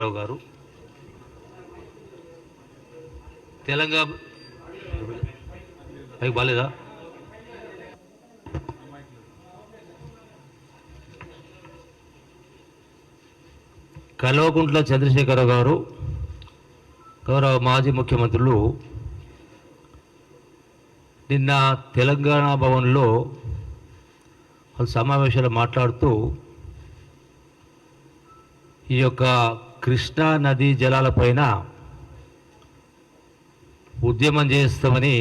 రావు గారు తెలంగాణ పైకి బాలేదా? కల్వకుంట్ల చంద్రశేఖరరావు గారు గౌరవ మాజీ ముఖ్యమంత్రులు నిన్న తెలంగాణ భవన్లో సమావేశాలు మాట్లాడుతూ ఈ యొక్క కృష్ణా నదీ జలాలపైన ఉద్యమం చేస్తామని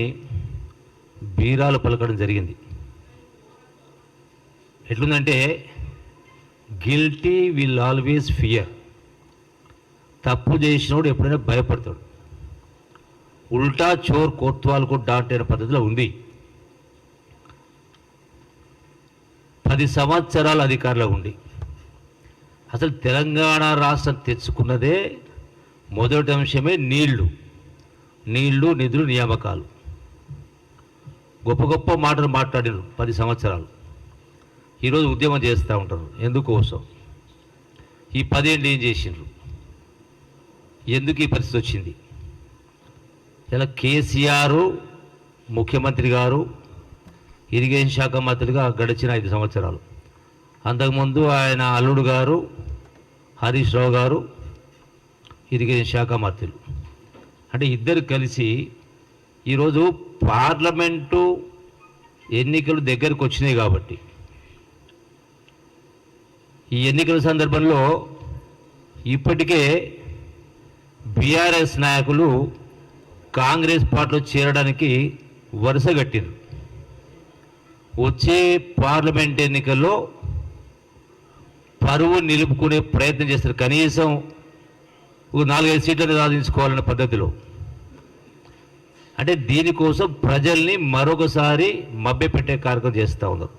బీరాలు పలకడం జరిగింది. ఎట్లుందంటే గిల్టీ విల్ ఆల్వేస్ ఫియర్, తప్పు చేసినోడు ఎప్పుడైనా భయపడతాడు. ఉల్టా చోర్ కోత్వాల్కు డాట్ అనే పద్ధతిలో ఉంది. 10 సంవత్సరాలు అధికారంలో ఉండి అసలు తెలంగాణ రాష్ట్రం తెచ్చుకున్నదే మొదటి అంశమే నీళ్లు, నిధులు, నియామకాలు. గొప్ప గొప్ప మాటలు మాట్లాడారు 10 సంవత్సరాలు. ఈరోజు ఉద్యమం చేస్తూ ఉంటారు. ఎందుకోసం? ఈ 10 ఏళ్ళు ఏం చేసిండ్రు? ఎందుకు ఈ పరిస్థితి వచ్చింది? ఇలా కేసీఆర్ ముఖ్యమంత్రి గారు ఇరిగేషన్ శాఖ మంత్రిగా గడిచిన 5 సంవత్సరాలు, అంతకుముందు ఆయన అల్లుడు గారు హరీష్ రావు గారు ఇరిగేషన్ శాఖ మంత్రులు. అంటే ఇద్దరు కలిసి ఈరోజు పార్లమెంటు ఎన్నికలు దగ్గరకు వచ్చినాయి కాబట్టి ఈ ఎన్నికల సందర్భంలో ఇప్పటికే బీఆర్ఎస్ నాయకులు కాంగ్రెస్ పార్టీలో చేరడానికి వరుస కట్టారు. వచ్చే పార్లమెంట్ ఎన్నికల్లో పరువు నిలుపుకునే ప్రయత్నం చేస్తారు. కనీసం 4-5 సీట్లను సాధించుకోవాలనే పద్ధతిలో. అంటే దీనికోసం ప్రజల్ని మరొకసారి మభ్యపెట్టే కార్యక్రమం చేస్తూ ఉన్నారు.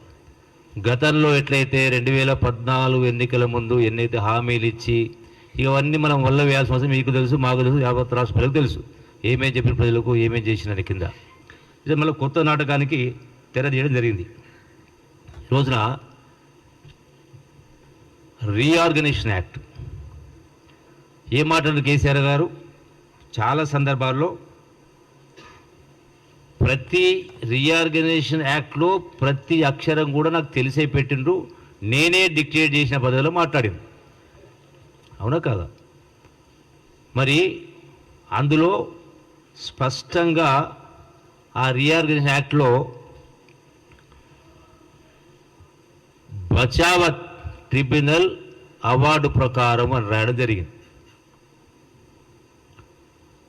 గతంలో ఎట్లయితే 2014 ఎన్నికల ముందు ఎన్నైతే హామీలు ఇచ్చి ఇవన్నీ మనం వల్ల వేయాల్సిన అవసరం మీకు తెలుసు, మాకు తెలుసు, యావత్ రాష్ట్ర ప్రజలకు తెలుసు. ఏమేం చెప్పిన ప్రజలకు ఏమేం చేసిన కింద ఇది మళ్ళీ కొత్త నాటకానికి తెర తీయడం జరిగింది. ఈ రోజున రీఆర్గనైజేషన్ యాక్ట్ ఏం మాట్లాడారు కేసీఆర్ గారు? చాలా సందర్భాల్లో ప్రతి రీఆర్గనైజేషన్ యాక్ట్లో ప్రతి అక్షరం కూడా నాకు తెలిసే పెట్టిండ్రు, నేనే డిక్టేట్ చేసిన పద్ధతిలో మాట్లాడింది. అవునా కాదా? మరి అందులో స్పష్టంగా ఆ రీఆర్గనైజేషన్ యాక్ట్లో బచావత్ ట్రిబ్యునల్ అవార్డు ప్రకారం అని రాయడం జరిగింది.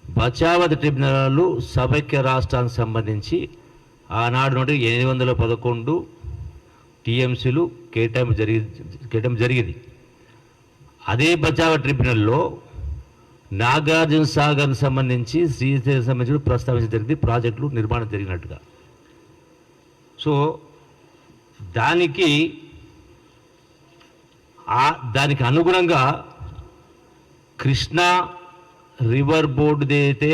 బచావత్ ట్రిబ్యునల్ సమైక్య రాష్ట్రానికి సంబంధించి ఆనాడు నుండి 811 టీఎంసీలు కేటాయింపు జరిగింది. అదే బచావత్ ట్రిబ్యునల్లో నాగార్జున సాగర్కి సంబంధించి శ్రీశైలం సంబంధించి ప్రస్తావించడం జరిగింది, ప్రాజెక్టులు నిర్మాణం జరిగినట్టుగా. సో దానికి అనుగుణంగా కృష్ణా రివర్ బోర్డు ఏదైతే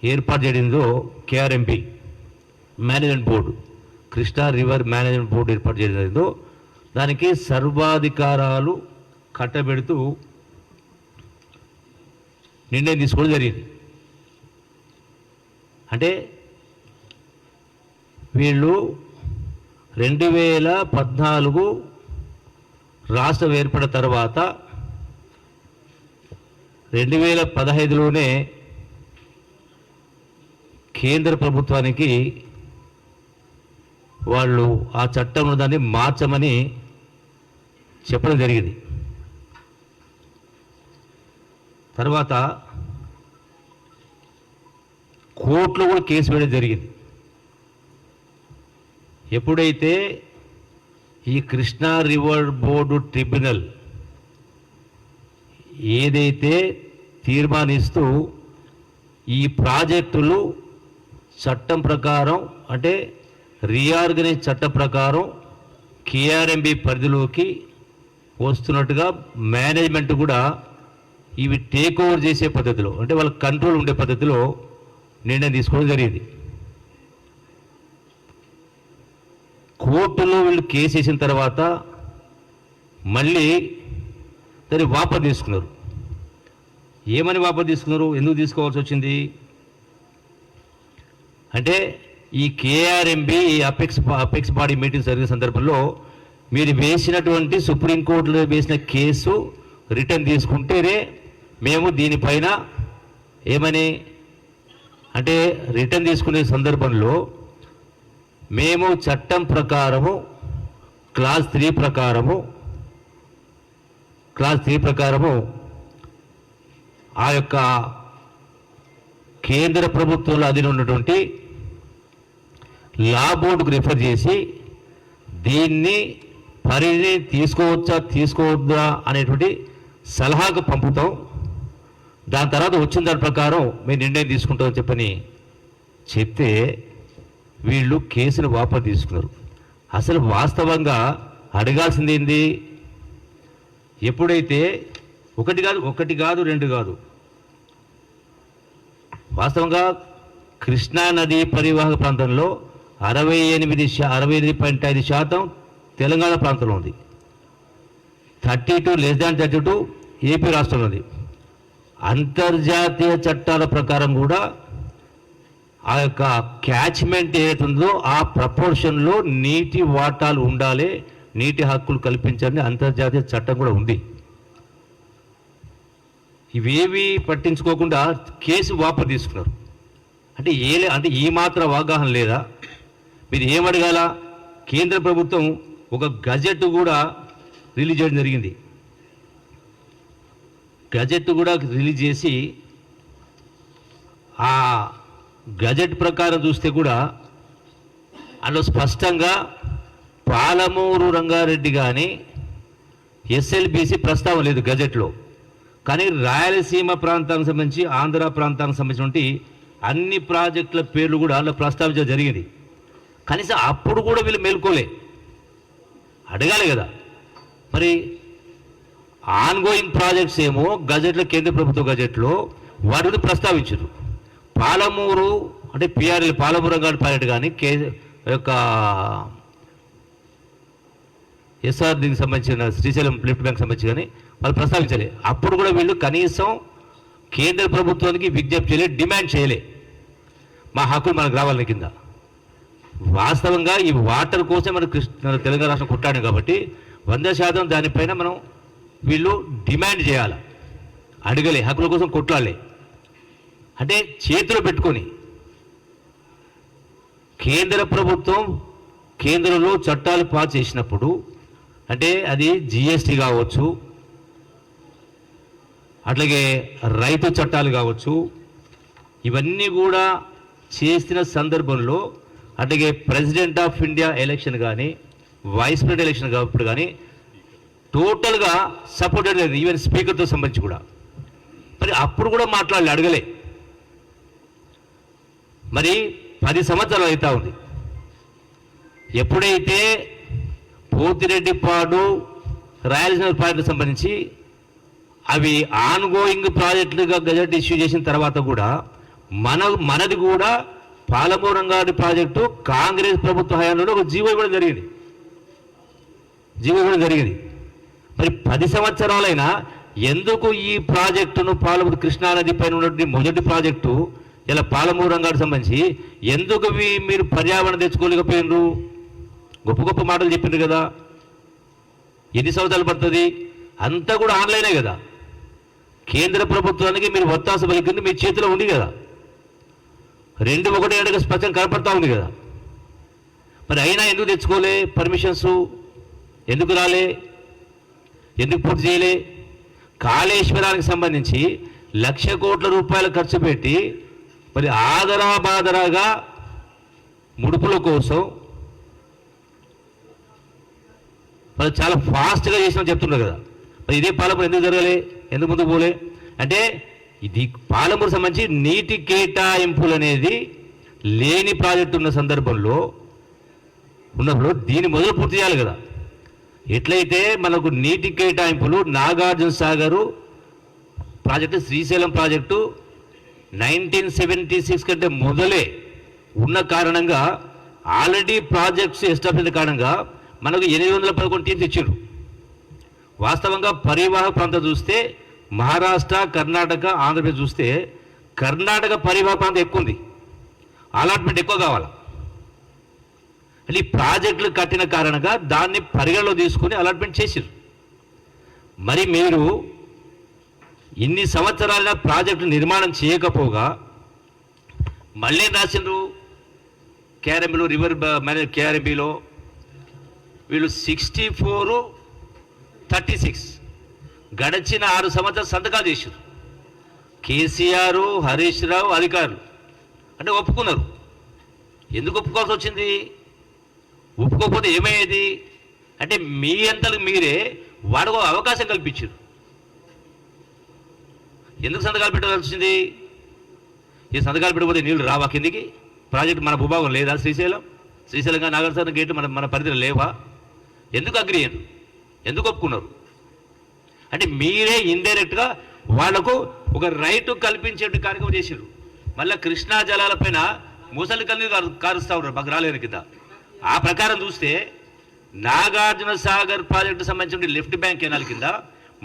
ఏర్పాటు చేయడిందో KRMB management board, Krishna river management board ఏర్పాటు చేయడిందో దానికి సర్వాధికారాలు కట్టబెడుతూ నిర్ణయం తీసుకోవడం జరిగింది. అంటే వీళ్ళు 2014 రాష్ట్రం ఏర్పడిన తర్వాత 2015లోనే కేంద్ర ప్రభుత్వానికి వాళ్ళు ఆ చట్టంలో దాన్ని మార్చమని చెప్పడం జరిగింది. తర్వాత కోర్టులో కూడా కేసు వేయడం జరిగింది. ఎప్పుడైతే ఈ కృష్ణా రివర్ బోర్డు ట్రిబ్యునల్ ఏదైతే తీర్మానిస్తూ ఈ ప్రాజెక్టులు చట్టం ప్రకారం అంటే రీఆర్గనైజ్ చట్టం ప్రకారం కేఆర్ఎంబి పరిధిలోకి వస్తున్నట్టుగా మేనేజ్మెంట్ కూడా ఇవి టేక్ ఓవర్ చేసే పద్ధతిలో అంటే వాళ్ళ కంట్రోల్ ఉండే పద్ధతిలో నిర్ణయం తీసుకోవడం జరిగింది. కోర్టులో వీళ్ళు కేసు వేసిన తర్వాత మళ్ళీ దాన్ని వాపసు తీసుకున్నారు. ఏమని వాపసు తీసుకున్నారు? ఎందుకు తీసుకోవాల్సి వచ్చింది అంటే ఈ కేఆర్ఎంబి అపెక్స్ బాడీ మీటింగ్ జరిగిన సందర్భంలో మీరు వేసినటువంటి సుప్రీంకోర్టులో వేసిన కేసు రిటర్న్ తీసుకుంటేనే మేము దీనిపైన ఏమని అంటే రిటర్న్ తీసుకునే సందర్భంలో మేము చట్టం ప్రకారము క్లాస్ 3 ప్రకారము ఆ యొక్క కేంద్ర ప్రభుత్వంలో అధీనంలో ఉన్నటువంటి లా బోర్డుకు రిఫర్ చేసి దీన్ని పరిధి తీసుకోవద్దా అనేటువంటి సలహాకు పంపుతాం. దాని తర్వాత వచ్చిన దాని ప్రకారం మేము నిర్ణయం తీసుకుంటామని చెప్పని చెప్తే వీళ్ళు కేసును వాపసు తీసుకున్నారు. అసలు వాస్తవంగా అడగాల్సింది ఏంది? ఎప్పుడైతే ఒకటి కాదు 2 కాదు, వాస్తవంగా కృష్ణా నది పరివాహక ప్రాంతంలో 68.5% తెలంగాణ ప్రాంతంలో ఉంది, 32 ఏపీ రాష్ట్రంలో ఉంది. అంతర్జాతీయ చట్టాల ప్రకారం కూడా ఆ యొక్క క్యాచ్మెంట్ ఏదైతుందో ఆ ప్రపోర్షన్లో నీటి వాటాలు ఉండాలి, నీటి హక్కులు కల్పించాలని అంతర్జాతీయ చట్టం కూడా ఉంది. ఇవేవి పట్టించుకోకుండా కేసు వాపసు తీసుకున్నారు. అంటే ఈ మాత్రం అవగాహన లేదా? మీరు ఏమడగాల? కేంద్ర ప్రభుత్వం ఒక గజెట్ కూడా రిలీజ్ చేయడం జరిగింది. గజెట్ కూడా రిలీజ్ చేసి ఆ గజెట్ ప్రకారం చూస్తే కూడా అందులో స్పష్టంగా పాలమూరు రంగారెడ్డి కానీ ఎస్ఎల్బిసి ప్రస్తావన లేదు గజెట్లో. కానీ రాయలసీమ ప్రాంతానికి సంబంధించి ఆంధ్ర ప్రాంతానికి సంబంధించినటువంటి అన్ని ప్రాజెక్టుల పేర్లు కూడా అందులో ప్రస్తావించడం జరిగింది. కనీసం అప్పుడు కూడా వీళ్ళు మేల్కోలే, అడగాలి కదా. మరి ఆన్గోయింగ్ ప్రాజెక్ట్స్ ఏమో గజెట్లో, కేంద్ర ప్రభుత్వ గజెట్లో వాటిని ప్రస్తావించారు. పాలమూరు అంటే పిఆర్ఎల్ పాలమూరు రంగారెడ్డి ప్రాజెక్ట్ కానీ యొక్క ఎస్ఆర్ దీనికి సంబంధించిన శ్రీశైలం లిఫ్ట్ బ్యాంక్ సంబంధించి కానీ వాళ్ళు ప్రస్తావించలే. అప్పుడు కూడా వీళ్ళు కనీసం కేంద్ర ప్రభుత్వానికి విజ్ఞప్తి చేయలే, డిమాండ్ చేయలే మా హక్కులు మనకు రావాలని కింద. వాస్తవంగా ఈ వాటర్ కోసం మన తెలంగాణ రాష్ట్రం కొట్టాడు కాబట్టి 100% దానిపైన మనం వీళ్ళు డిమాండ్ చేయాలి, అడగలే, హక్కుల కోసం కొట్లాడలే. అంటే చేతిలో పెట్టుకొని కేంద్ర ప్రభుత్వం కేంద్రంలో చట్టాలు పాస్ చేసినప్పుడు అంటే అది జిఎస్టీ కావచ్చు, అట్లాగే రైతు చట్టాలు కావచ్చు, ఇవన్నీ కూడా చేసిన సందర్భంలో అట్లాగే ప్రెసిడెంట్ ఆఫ్ ఇండియా ఎలక్షన్ కానీ వైస్ ప్రెసిడెంట్ ఎలక్షన్ కాబట్టి కానీ టోటల్గా సపోర్టెడ్ లేదు, ఈవెన్ స్పీకర్తో సంబంధించి కూడా. మరి అప్పుడు కూడా మాట్లాడలే, అడగలే. మరి 10 సంవత్సరాలు అవుతా ఉంది. ఎప్పుడైతే పోతిరెడ్డిపాడు రాయలసీమ ప్రాజెక్టుకు సంబంధించి అవి ఆన్గోయింగ్ ప్రాజెక్టులుగా గజెట్ ఇష్యూ చేసిన తర్వాత కూడా మనది కూడా పాలమూరు రంగారెడ్డి ప్రాజెక్టు కాంగ్రెస్ ప్రభుత్వ హయాంలో ఒక జీవో ఇవ్వడం జరిగింది. మరి 10 సంవత్సరాలైనా ఎందుకు ఈ ప్రాజెక్టును పాలమూరు కృష్ణానది పైన ఉన్నటువంటి మొదటి ప్రాజెక్టు ఇలా పాలమూరు రంగానికి సంబంధించి ఎందుకు మీరు పర్యావరణ తెచ్చుకోలేకపోయినరు? గొప్ప మాటలు చెప్పిండ్రు కదా. ఎన్ని సంవత్సరాలు పడుతుంది? అంతా కూడా ఆన్లైనే కదా. కేంద్ర ప్రభుత్వానికి మీరు ఒత్తాస పలికింది మీ చేతిలో ఉంది కదా. 2-1 ఏడుగా స్పష్టంగా కనపడతా ఉంది కదా. మరి అయినా ఎందుకు తెచ్చుకోలే పర్మిషన్స్? ఎందుకు రాలే? ఎందుకు పూర్తి చేయలే? కాళేశ్వరానికి సంబంధించి 1,00,000 కోట్ల రూపాయలు ఖర్చు పెట్టి మరి ఆదరాబాదరాగా ముడుపుల కోసం మరి చాలా ఫాస్ట్గా చేసినా చెప్తున్నారు కదా. మరి ఇదే పాలమూరు ఎందుకు జరగలే? ఎందుకు ముందుకు పోలే? అంటే ఇది పాలమూరు సంబంధించి నీటి కేటాయింపులు అనేది లేని ప్రాజెక్టు ఉన్న సందర్భంలో ఉన్నప్పుడు దీన్ని మొదలు పూర్తి చేయాలి కదా. ఎట్లయితే మనకు నీటి కేటాయింపులు నాగార్జున సాగరు ప్రాజెక్టు, శ్రీశైలం ప్రాజెక్టు 1976 కంటే మొదలే ఉన్న కారణంగా ఆల్రెడీ ప్రాజెక్ట్స్ ఎస్టాబ్లిష్ కారణంగా మనకు 811 టీమ్స్ ఇచ్చారు. వాస్తవంగా పరివాహక ప్రాంతం చూస్తే మహారాష్ట్ర, కర్ణాటక, ఆంధ్రప్రదేశ్ చూస్తే కర్ణాటక పరివాహక ప్రాంతం ఎక్కువ ఉంది, అలాట్మెంట్ ఎక్కువ కావాలి. అంటే ఈ ప్రాజెక్టులు కట్టిన కారణంగా దాన్ని పరిగణలో తీసుకుని అలాట్మెంట్ చేసిరు. మరి మీరు ఇన్ని సంవత్సరాల ప్రాజెక్టు నిర్మాణం చేయకపోగా మళ్ళీ రాసిండ్రు కేఆర్ఎంబీలో, రివర్ కేఆర్ఎంబీలో వీళ్ళు 64-36 గడిచిన 6 సంవత్సరాలు సంతకాలు చేశారు. కేసీఆర్, హరీష్ రావు అధికారులు అంటే ఒప్పుకున్నారు. ఎందుకు ఒప్పుకోవాల్సి వచ్చింది? ఒప్పుకోకపోతే ఏమయ్యేది అంటే మీ అంతలకు మీరే వాడికి అవకాశం కల్పించారు. ఎందుకు సంతకాలు పెట్టాల్సి వచ్చింది? ఈ సంతకాలు పెట్టకపోతే నీళ్లు రావా కిందికి? ప్రాజెక్టు మన భూభాగం లేదా? శ్రీశైలంగా నాగార్జున గేటు మన పరిధిలో లేవా? ఎందుకు అగ్రి అయ్యారు? ఎందుకు ఒప్పుకున్నారు? అంటే మీరే ఇండైరెక్ట్గా వాళ్లకు ఒక రైటు కల్పించే కార్యక్రమం చేశారు. మళ్ళీ కృష్ణా జలాలపైన ముసలి కన్నీరు కారుస్తూ ఉన్నారు మాకు రాలేని కింద. ఆ ప్రకారం చూస్తే నాగార్జున సాగర్ ప్రాజెక్టు సంబంధించిన లెఫ్ట్ బ్యాంక్ కెనాల్ కింద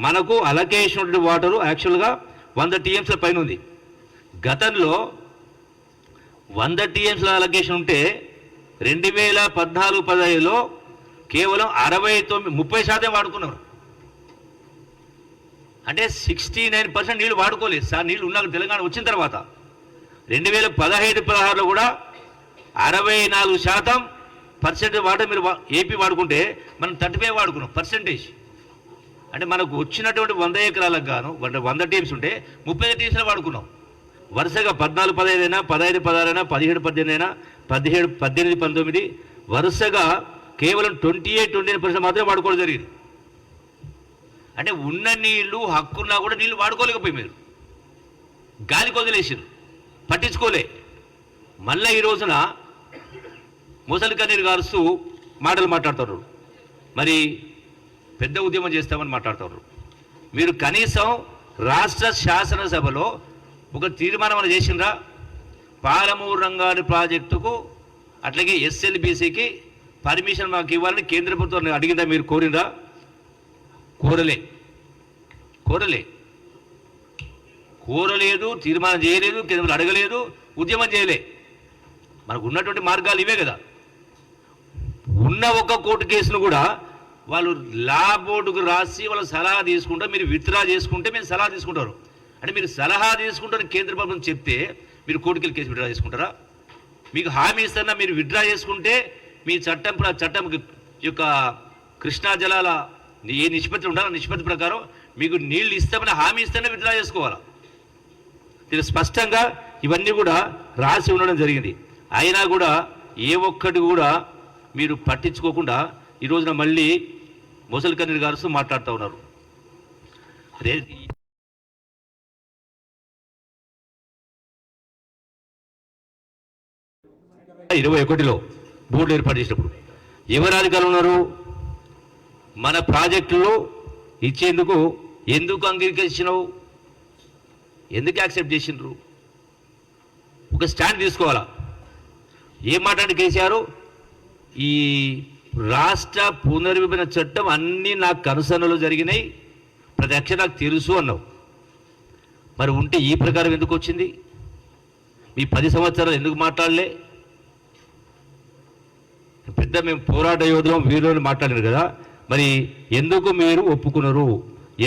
మనకు అలొకేషన్ వాటరు యాక్చువల్గా 100 TMS పైన ఉంది. గతంలో 100 TMS అలొకేషన్ ఉంటే 2014-15లో కేవలం 30% వాడుకున్నారు. అంటే 69% నీళ్లు వాడుకోలేదు సార్. నీళ్లు ఉన్నా తెలంగాణ వచ్చిన తర్వాత 2015-16లో కూడా 64% వాటర్ మీరు ఏపీ వాడుకుంటే మనం 35 వాడుకున్నాం పర్సెంటేజ్. అంటే మనకు వచ్చినటువంటి 100 ఎకరాలకు గాను 100 TMS ఉంటే 35 TMS వాడుకున్నాం. వరుసగా 14-15 అయినా, 15-16 అయినా, 17-18 అయినా, 17-18-19 వరుసగా కేవలం 28-29% మాత్రమే వాడుకోవడం జరిగింది. అంటే ఉన్న నీళ్లు హక్కున్నా కూడా నీళ్లు వాడుకోలేకపోయి మీరు గాలికి వదిలేసారు, పట్టించుకోలే. మళ్ళీ ఈ రోజున ముసలి కన్నీరు గారుస్తూ మాటలు మాట్లాడుతున్నారు. మరి పెద్ద ఉద్యమం చేస్తామని మాట్లాడుతున్నారు. మీరు కనీసం రాష్ట్ర శాసనసభలో ఒక తీర్మానం అని చేసిండ్రా? పాలమూరు రంగారెడ్డి ప్రాజెక్టుకు అట్లాగే SLBCకి పర్మిషన్ మాకు ఇవ్వాలని కేంద్ర ప్రభుత్వం అడిగిందా? మీరు కోరిందా? కోరలేదు, తీర్మానం చేయలేదు, కేంద్రం అడగలేదు, ఉద్యమం చేయలే. మనకు ఉన్నటువంటి మార్గాలు ఇవే కదా. ఉన్న ఒక కోర్టు కేసును కూడా వాళ్ళు లా బోర్డుకు రాసి వాళ్ళు సలహా తీసుకుంటారు. మీరు విత్డ్రా చేసుకుంటే మీరు సలహా తీసుకుంటారు. అంటే మీరు సలహా తీసుకుంటారని కేంద్ర ప్రభుత్వం చెప్తే మీరు కోర్టుకెళ్ళి కేసు విత్డ్రా చేసుకుంటారా? మీకు హామీ ఇస్తున్నా మీరు విత్డ్రా చేసుకుంటే మీ చట్టం యొక్క కృష్ణా జలాల ఏ నిష్పత్తి ఉండాలో నిష్పత్తి ప్రకారం మీకు నీళ్లు ఇస్తామని హామీ ఇస్తేనే విత్డ్రా చేసుకోవాలా. ఇది స్పష్టంగా ఇవన్నీ కూడా రాసి ఉండడం జరిగింది. అయినా కూడా ఏ ఒక్కటి కూడా మీరు పట్టించుకోకుండా ఈ రోజున మళ్ళీ ముసలి కన్నీరు గారుస్తూ మాట్లాడుతూ ఉన్నారు. 2021లో బోర్డు ఏర్పాటు చేసినప్పుడు ఎవరు అధికారులు ఉన్నారు? మన ప్రాజెక్టులో ఇచ్చేందుకు ఎందుకు అంగీకరించినావు? ఎందుకు యాక్సెప్ట్ చేసిండ్రు? ఒక స్టాండ్ తీసుకోవాలా. ఏం మాట్లాడి కేసీఆర్? ఈ రాష్ట్ర పునర్విభజన చట్టం అన్నీ నాకు కనుసన్నలు జరిగినాయి, ప్రతి అక్షరం నాకు తెలుసు అన్నావు. మరి ఉంటే ఈ ప్రకారం ఎందుకు వచ్చింది? మీ 10 సంవత్సరాలు ఎందుకు మాట్లాడలే? పెద్ద మేము పోరాట యోధులం, వీరులను మాట్లాడారు కదా. మరి ఎందుకు మీరు ఒప్పుకున్నారు?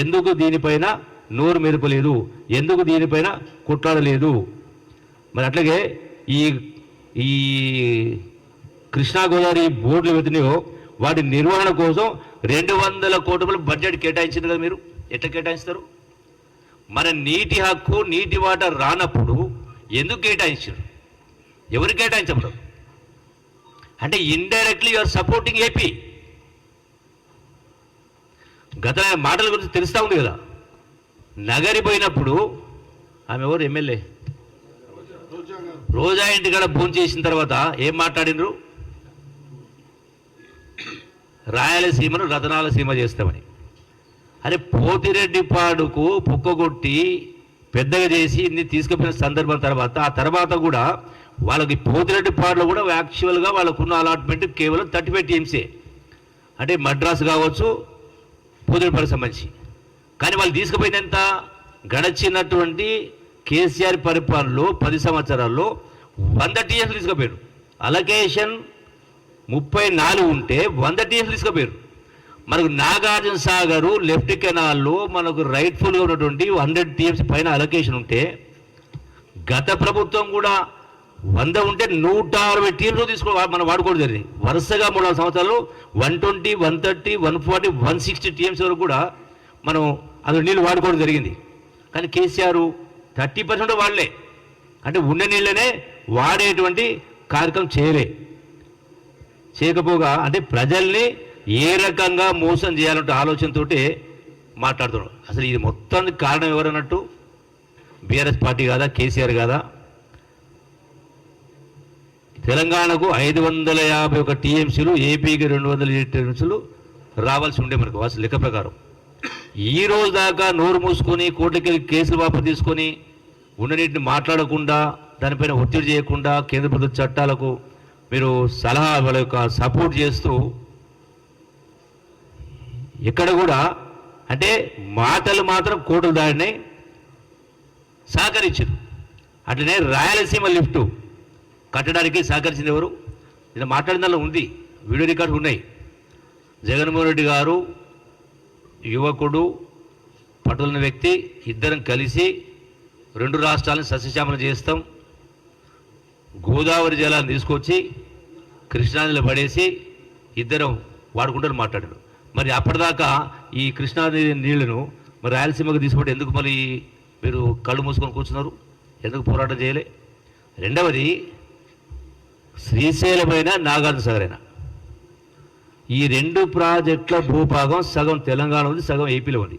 ఎందుకు దీనిపైన నోరు మెదపలేదు? ఎందుకు దీనిపైన కొట్లాడలేదు? మరి అట్లాగే ఈ కృష్ణా గోదావరి బోర్డులు వెతినాయో వాటి నిర్వహణ కోసం 200 కోట్ల రూపాయలు బడ్జెట్ కేటాయించింది కదా. మీరు ఎట్లా కేటాయిస్తారు? మన నీటి హక్కు, నీటి వాటర్ రానప్పుడు ఎందుకు కేటాయించారు? ఎవరు కేటాయించబడరు? అంటే ఇండైరెక్ట్లీ యూఆర్ సపోర్టింగ్ ఏపీ. గత మాటల గురించి తెలుస్తూ ఉంది కదా. నగరి పోయినప్పుడు ఆమె ఎవరు ఎమ్మెల్యే రోజా ఇంటికాడ భోజనం చేసిన తర్వాత ఏం మాట్లాడినరు? రాయలసీమను రతనాలసీమ చేస్తామని. అరే పోతిరెడ్డి పాడుకు పుక్కగొట్టి పెద్దగా చేసి ఇన్ని తీసుకుపోయిన సందర్భం తర్వాత ఆ తర్వాత కూడా వాళ్ళకి పోతిరెడ్డి పాడులో కూడా యాక్చువల్గా వాళ్ళకున్న అలాట్మెంట్ కేవలం 35 TMS. అంటే మద్రాసు కావచ్చు, పోతిరెడ్డిపాడుకు సంబంధించి కానీ వాళ్ళు తీసుకుపోయింది ఎంత? గడచినటువంటి కేసీఆర్ పరిపాలనలో 10 సంవత్సరాల్లో 100 టీఎంసీ తీసుకుపోయారు. అలొకేషన్ 34 ఉంటే 100 టీఎంసీ తీసుకుపోయారు. మనకు నాగార్జున సాగరు లెఫ్ట్ కెనాల్లో మనకు రైట్ఫుల్గా ఉన్నటువంటి 100 టీఎంసీ పైన అలొకేషన్ ఉంటే గత ప్రభుత్వం కూడా 100 ఉంటే 160 టీఎంసీ మనం వాడుకోవడం జరిగింది. వరుసగా 3 సంవత్సరాలు 120, 130, 140, 160 టీఎంసీ వరకు కూడా మనం అది నీళ్ళు వాడుకోవడం జరిగింది. కానీ కేసీఆర్ 30% వాడలే, అంటే ఉన్న నీళ్ళనే వాడేటువంటి కార్యక్రమం చేయకపోగా అంటే ప్రజల్ని ఏ రకంగా మోసం చేయాలంటే ఆలోచనతో మాట్లాడుతున్నారు. అసలు ఇది మొత్తానికి కారణం ఎవరన్నట్టు? బీఆర్ఎస్ పార్టీ కాదా? కేసీఆర్ కాదా? తెలంగాణకు 551 టీఎంసీలు, ఏపీకి 200 టీఎంసీలు రావాల్సి ఉండే మనకు అసలు లెక్క ప్రకారం. ఈ రోజు దాకా నోరు మూసుకొని కోర్టుకెళ్ళి కేసులు వాపసు తీసుకొని ఉన్న నీటిని మాట్లాడకుండా, దానిపైన ఒత్తిడి చేయకుండా, కేంద్ర ప్రభుత్వ చట్టాలకు మీరు సలహా వాళ్ళ యొక్క సపోర్ట్ చేస్తూ ఎక్కడ కూడా అంటే మాటలు మాత్రం కోర్టులు దాడిని సహకరించారు. అట్లనే రాయలసీమ లిఫ్టు కట్టడానికి సహకరించింది ఎవరు? ఇది మాట్లాడిన దానిలో ఉంది, వీడియో రికార్డు ఉన్నాయి. జగన్మోహన్ రెడ్డి గారు యువకుడు, పట్టుదల వ్యక్తి, ఇద్దరం కలిసి 2 రాష్ట్రాలను సస్యశ్యామలం చేస్తాం, గోదావరి జలాలను తీసుకొచ్చి కృష్ణానదిలో పడేసి ఇద్దరం వాడుకుంటారు మాట్లాడారు. మరి అప్పటిదాకా ఈ కృష్ణానది నీళ్లను మరి రాయలసీమకు తీసుకుంటే ఎందుకు మరి మీరు కళ్ళు మూసుకొని కూర్చున్నారు? ఎందుకు పోరాటం చేయలే? రెండవది శ్రీశైలమైన నాగార్జున సాగరైనా ఈ 2 ప్రాజెక్టుల భూభాగం సగం తెలంగాణ ఉంది, సగం ఏపీలో ఉంది.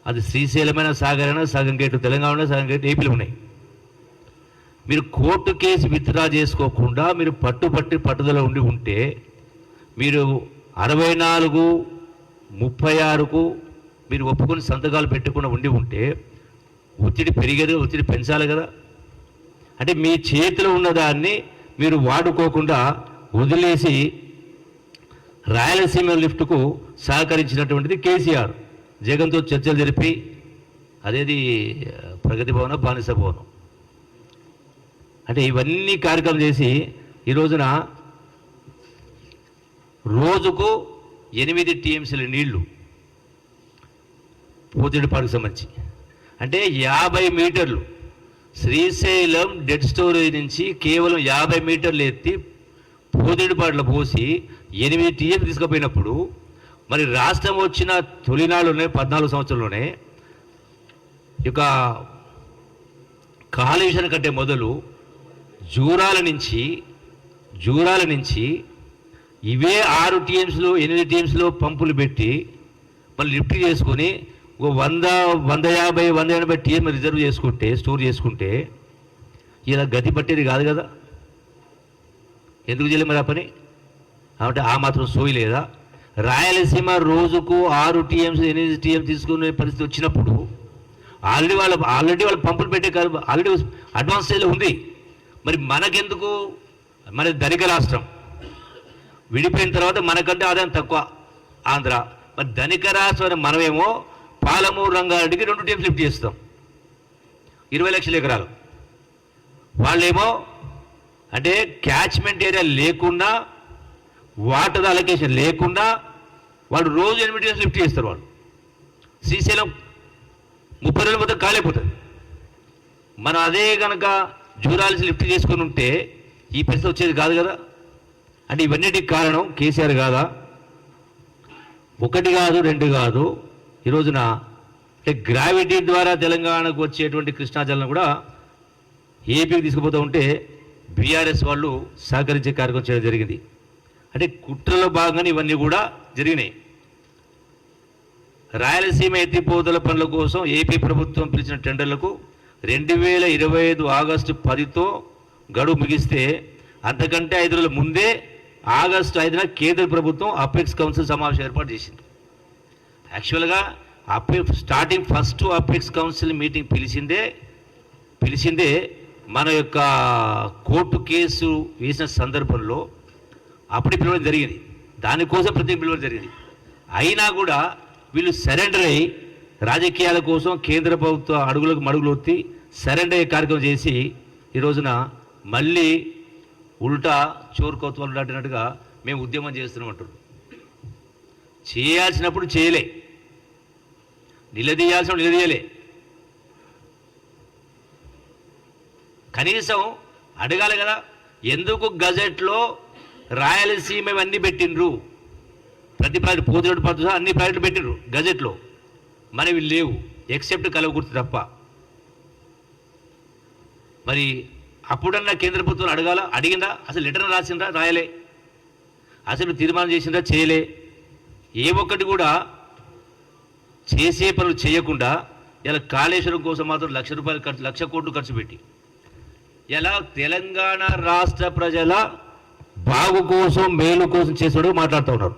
అది శ్రీశైలమైన సాగరైనా సగం గేట్లు తెలంగాణ, సగం గేట్లు ఏపీలో ఉన్నాయి. మీరు కోర్టు కేసు విత్డ్రా చేసుకోకుండా మీరు పట్టుదల ఉంటే మీరు 64, 36కు మీరు ఒప్పుకొని సంతకాలు పెట్టకుండా ఉంటే ఒత్తిడి పెరిగేది, ఒత్తిడి పెంచాలి కదా. అంటే మీ చేతిలో ఉన్నదాన్ని మీరు వాడుకోకుండా వదిలేసి రాయలసీమ లిఫ్ట్కు సహకరించినటువంటిది కేసీఆర్. జగన్తో చర్చలు జరిపి అదేది ప్రగతి భవనం, బానిస భవనం అంటే ఇవన్నీ కార్యక్రమం చేసి ఈ రోజున రోజుకు 8 టీఎంసీల నీళ్లు పోతిరెడ్డిపాడుకు సంబంధించి అంటే 50 మీటర్లు శ్రీశైలం డెడ్ స్టోరేజ్ నుంచి కేవలం 50 మీటర్లు ఎత్తి పోతిరెడ్డిపాడులో పోసి 8 టీఎంసీ తీసుకుపోయినప్పుడు మరి రాష్ట్రం వచ్చిన తొలినాళ్ళలోనే 14 సంవత్సరంలోనే ఇక కాళేశ్వరం కంటే మొదలు జూరాల నుంచి ఇవే 6 టీఎంసీలు 8 టీఎంసీలో పంపులు పెట్టి మళ్ళీ లిఫ్ట్ చేసుకొని ఒక 150, 180 టీఎం రిజర్వ్ చేసుకుంటే, స్టోర్ చేసుకుంటే ఇలా గతి పట్టేది కాదు కదా. ఎందుకు చేయలేదు మరి ఆ పని? కాబట్టి ఆ మాత్రం సోయి లేదా? రాయలసీమ రోజుకు 6 టీఎంసీ 8 టీఎం తీసుకునే పరిస్థితి వచ్చినప్పుడు ఆల్రెడీ వాళ్ళు పంపులు పెట్టే ఆల్రెడీ అడ్వాన్స్ స్టేజ్లో ఉంది. మరి మనకెందుకు? మన ధనిక రాష్ట్రం విడిపోయిన తర్వాత మనకంటే ఆదాయం తక్కువ ఆంధ్ర. మరి ధనిక రాష్ట్రం మనమేమో పాలమూరు రంగారెడ్డికి 2 టీఎంస్ లిఫ్ట్ చేస్తాం, 20 లక్షల ఎకరాలు. వాళ్ళేమో అంటే క్యాచ్మెంట్ ఏరియా లేకుండా, వాటర్ అలొకేషన్ లేకుండా వాళ్ళు రోజు 8 టీఎంస్ లిఫ్ట్ చేస్తారు. వాళ్ళు శ్రీశైలం 30 రోజుల మొత్తం కాలేకపోతుంది. మనం అదే కనుక జూరాల్సి లిఫ్ట్ చేసుకుని ఉంటే ఈ పరిస్థితి వచ్చేది కాదు కదా. అంటే ఇవన్నిటికి కారణం కేసీఆర్ కాదా? 1 కాదు 2 కాదు. ఈ రోజున అంటే గ్రావిటీ ద్వారా తెలంగాణకు వచ్చేటువంటి కృష్ణా జలం కూడా ఏపీకి తీసుకుపోతూ ఉంటే బీఆర్ఎస్ వాళ్ళు సహకరించే కార్యక్రమం చేయడం జరిగింది. అంటే కుట్రలో భాగంగానే ఇవన్నీ కూడా జరిగినాయి. రాయలసీమ ఎత్తిపోతల పనుల కోసం ఏపీ ప్రభుత్వం పిలిచిన టెండర్లకు 2025 ఆగస్టు 10తో గడువు ముగిస్తే అంతకంటే 5 రోజుల ముందే ఆగస్టు 5న కేంద్ర ప్రభుత్వం అపెక్స్ కౌన్సిల్ సమావేశం ఏర్పాటు చేసింది. యాక్చువల్గా starting first apex council meeting పిలిచిందే మన యొక్క కోర్టు కేసు వేసిన సందర్భంలో అప్పుడు పిలవడం జరిగింది. దానికోసం ప్రత్యేక పిలవడం జరిగింది. అయినా కూడా వీళ్ళు సరెండర్ అయ్యి రాజకీయాల కోసం కేంద్ర ప్రభుత్వ అడుగులకు మడుగులు ఒత్తి సరెండర్ అయ్యే కార్యక్రమం చేసి ఈ రోజున మళ్ళీ ఉల్టా చోరు కోత్వాలు దాటినట్టుగా మేము ఉద్యమం చేస్తున్నామంటారు. చేయాల్సినప్పుడు చేయలే, నిలదీయాల్సినప్పుడు నిలదీయలే. కనీసం అడగాలి కదా, ఎందుకు గజెట్లో రాయలసీమ ఇవన్నీ పెట్టిండ్రు, ప్రతి ప్రాజెక్టు పోతున్నట్టు పడుతుందా అన్ని ప్రాజెక్టులు పెట్టిండ్రు గజెట్లో, మనవి లేవు ఎక్సెప్ట్ కలవకుర్తి తప్ప. మరి అప్పుడన్నా కేంద్ర ప్రభుత్వం అడగాల, అడిగిందా? అసలు లెటర్ రాసిందా? రాయలే. అసలు తీర్మానం చేసిందా? చేయలే. ఏ ఒక్కటి కూడా చేసే పనులు చేయకుండా ఇలా కాళేశ్వరం కోసం మాత్రం లక్ష కోట్లు ఖర్చు పెట్టి ఇలా తెలంగాణ రాష్ట్ర ప్రజల బాగు కోసం మేలు కోసం చేసాడు మాట్లాడుతూ ఉన్నారు.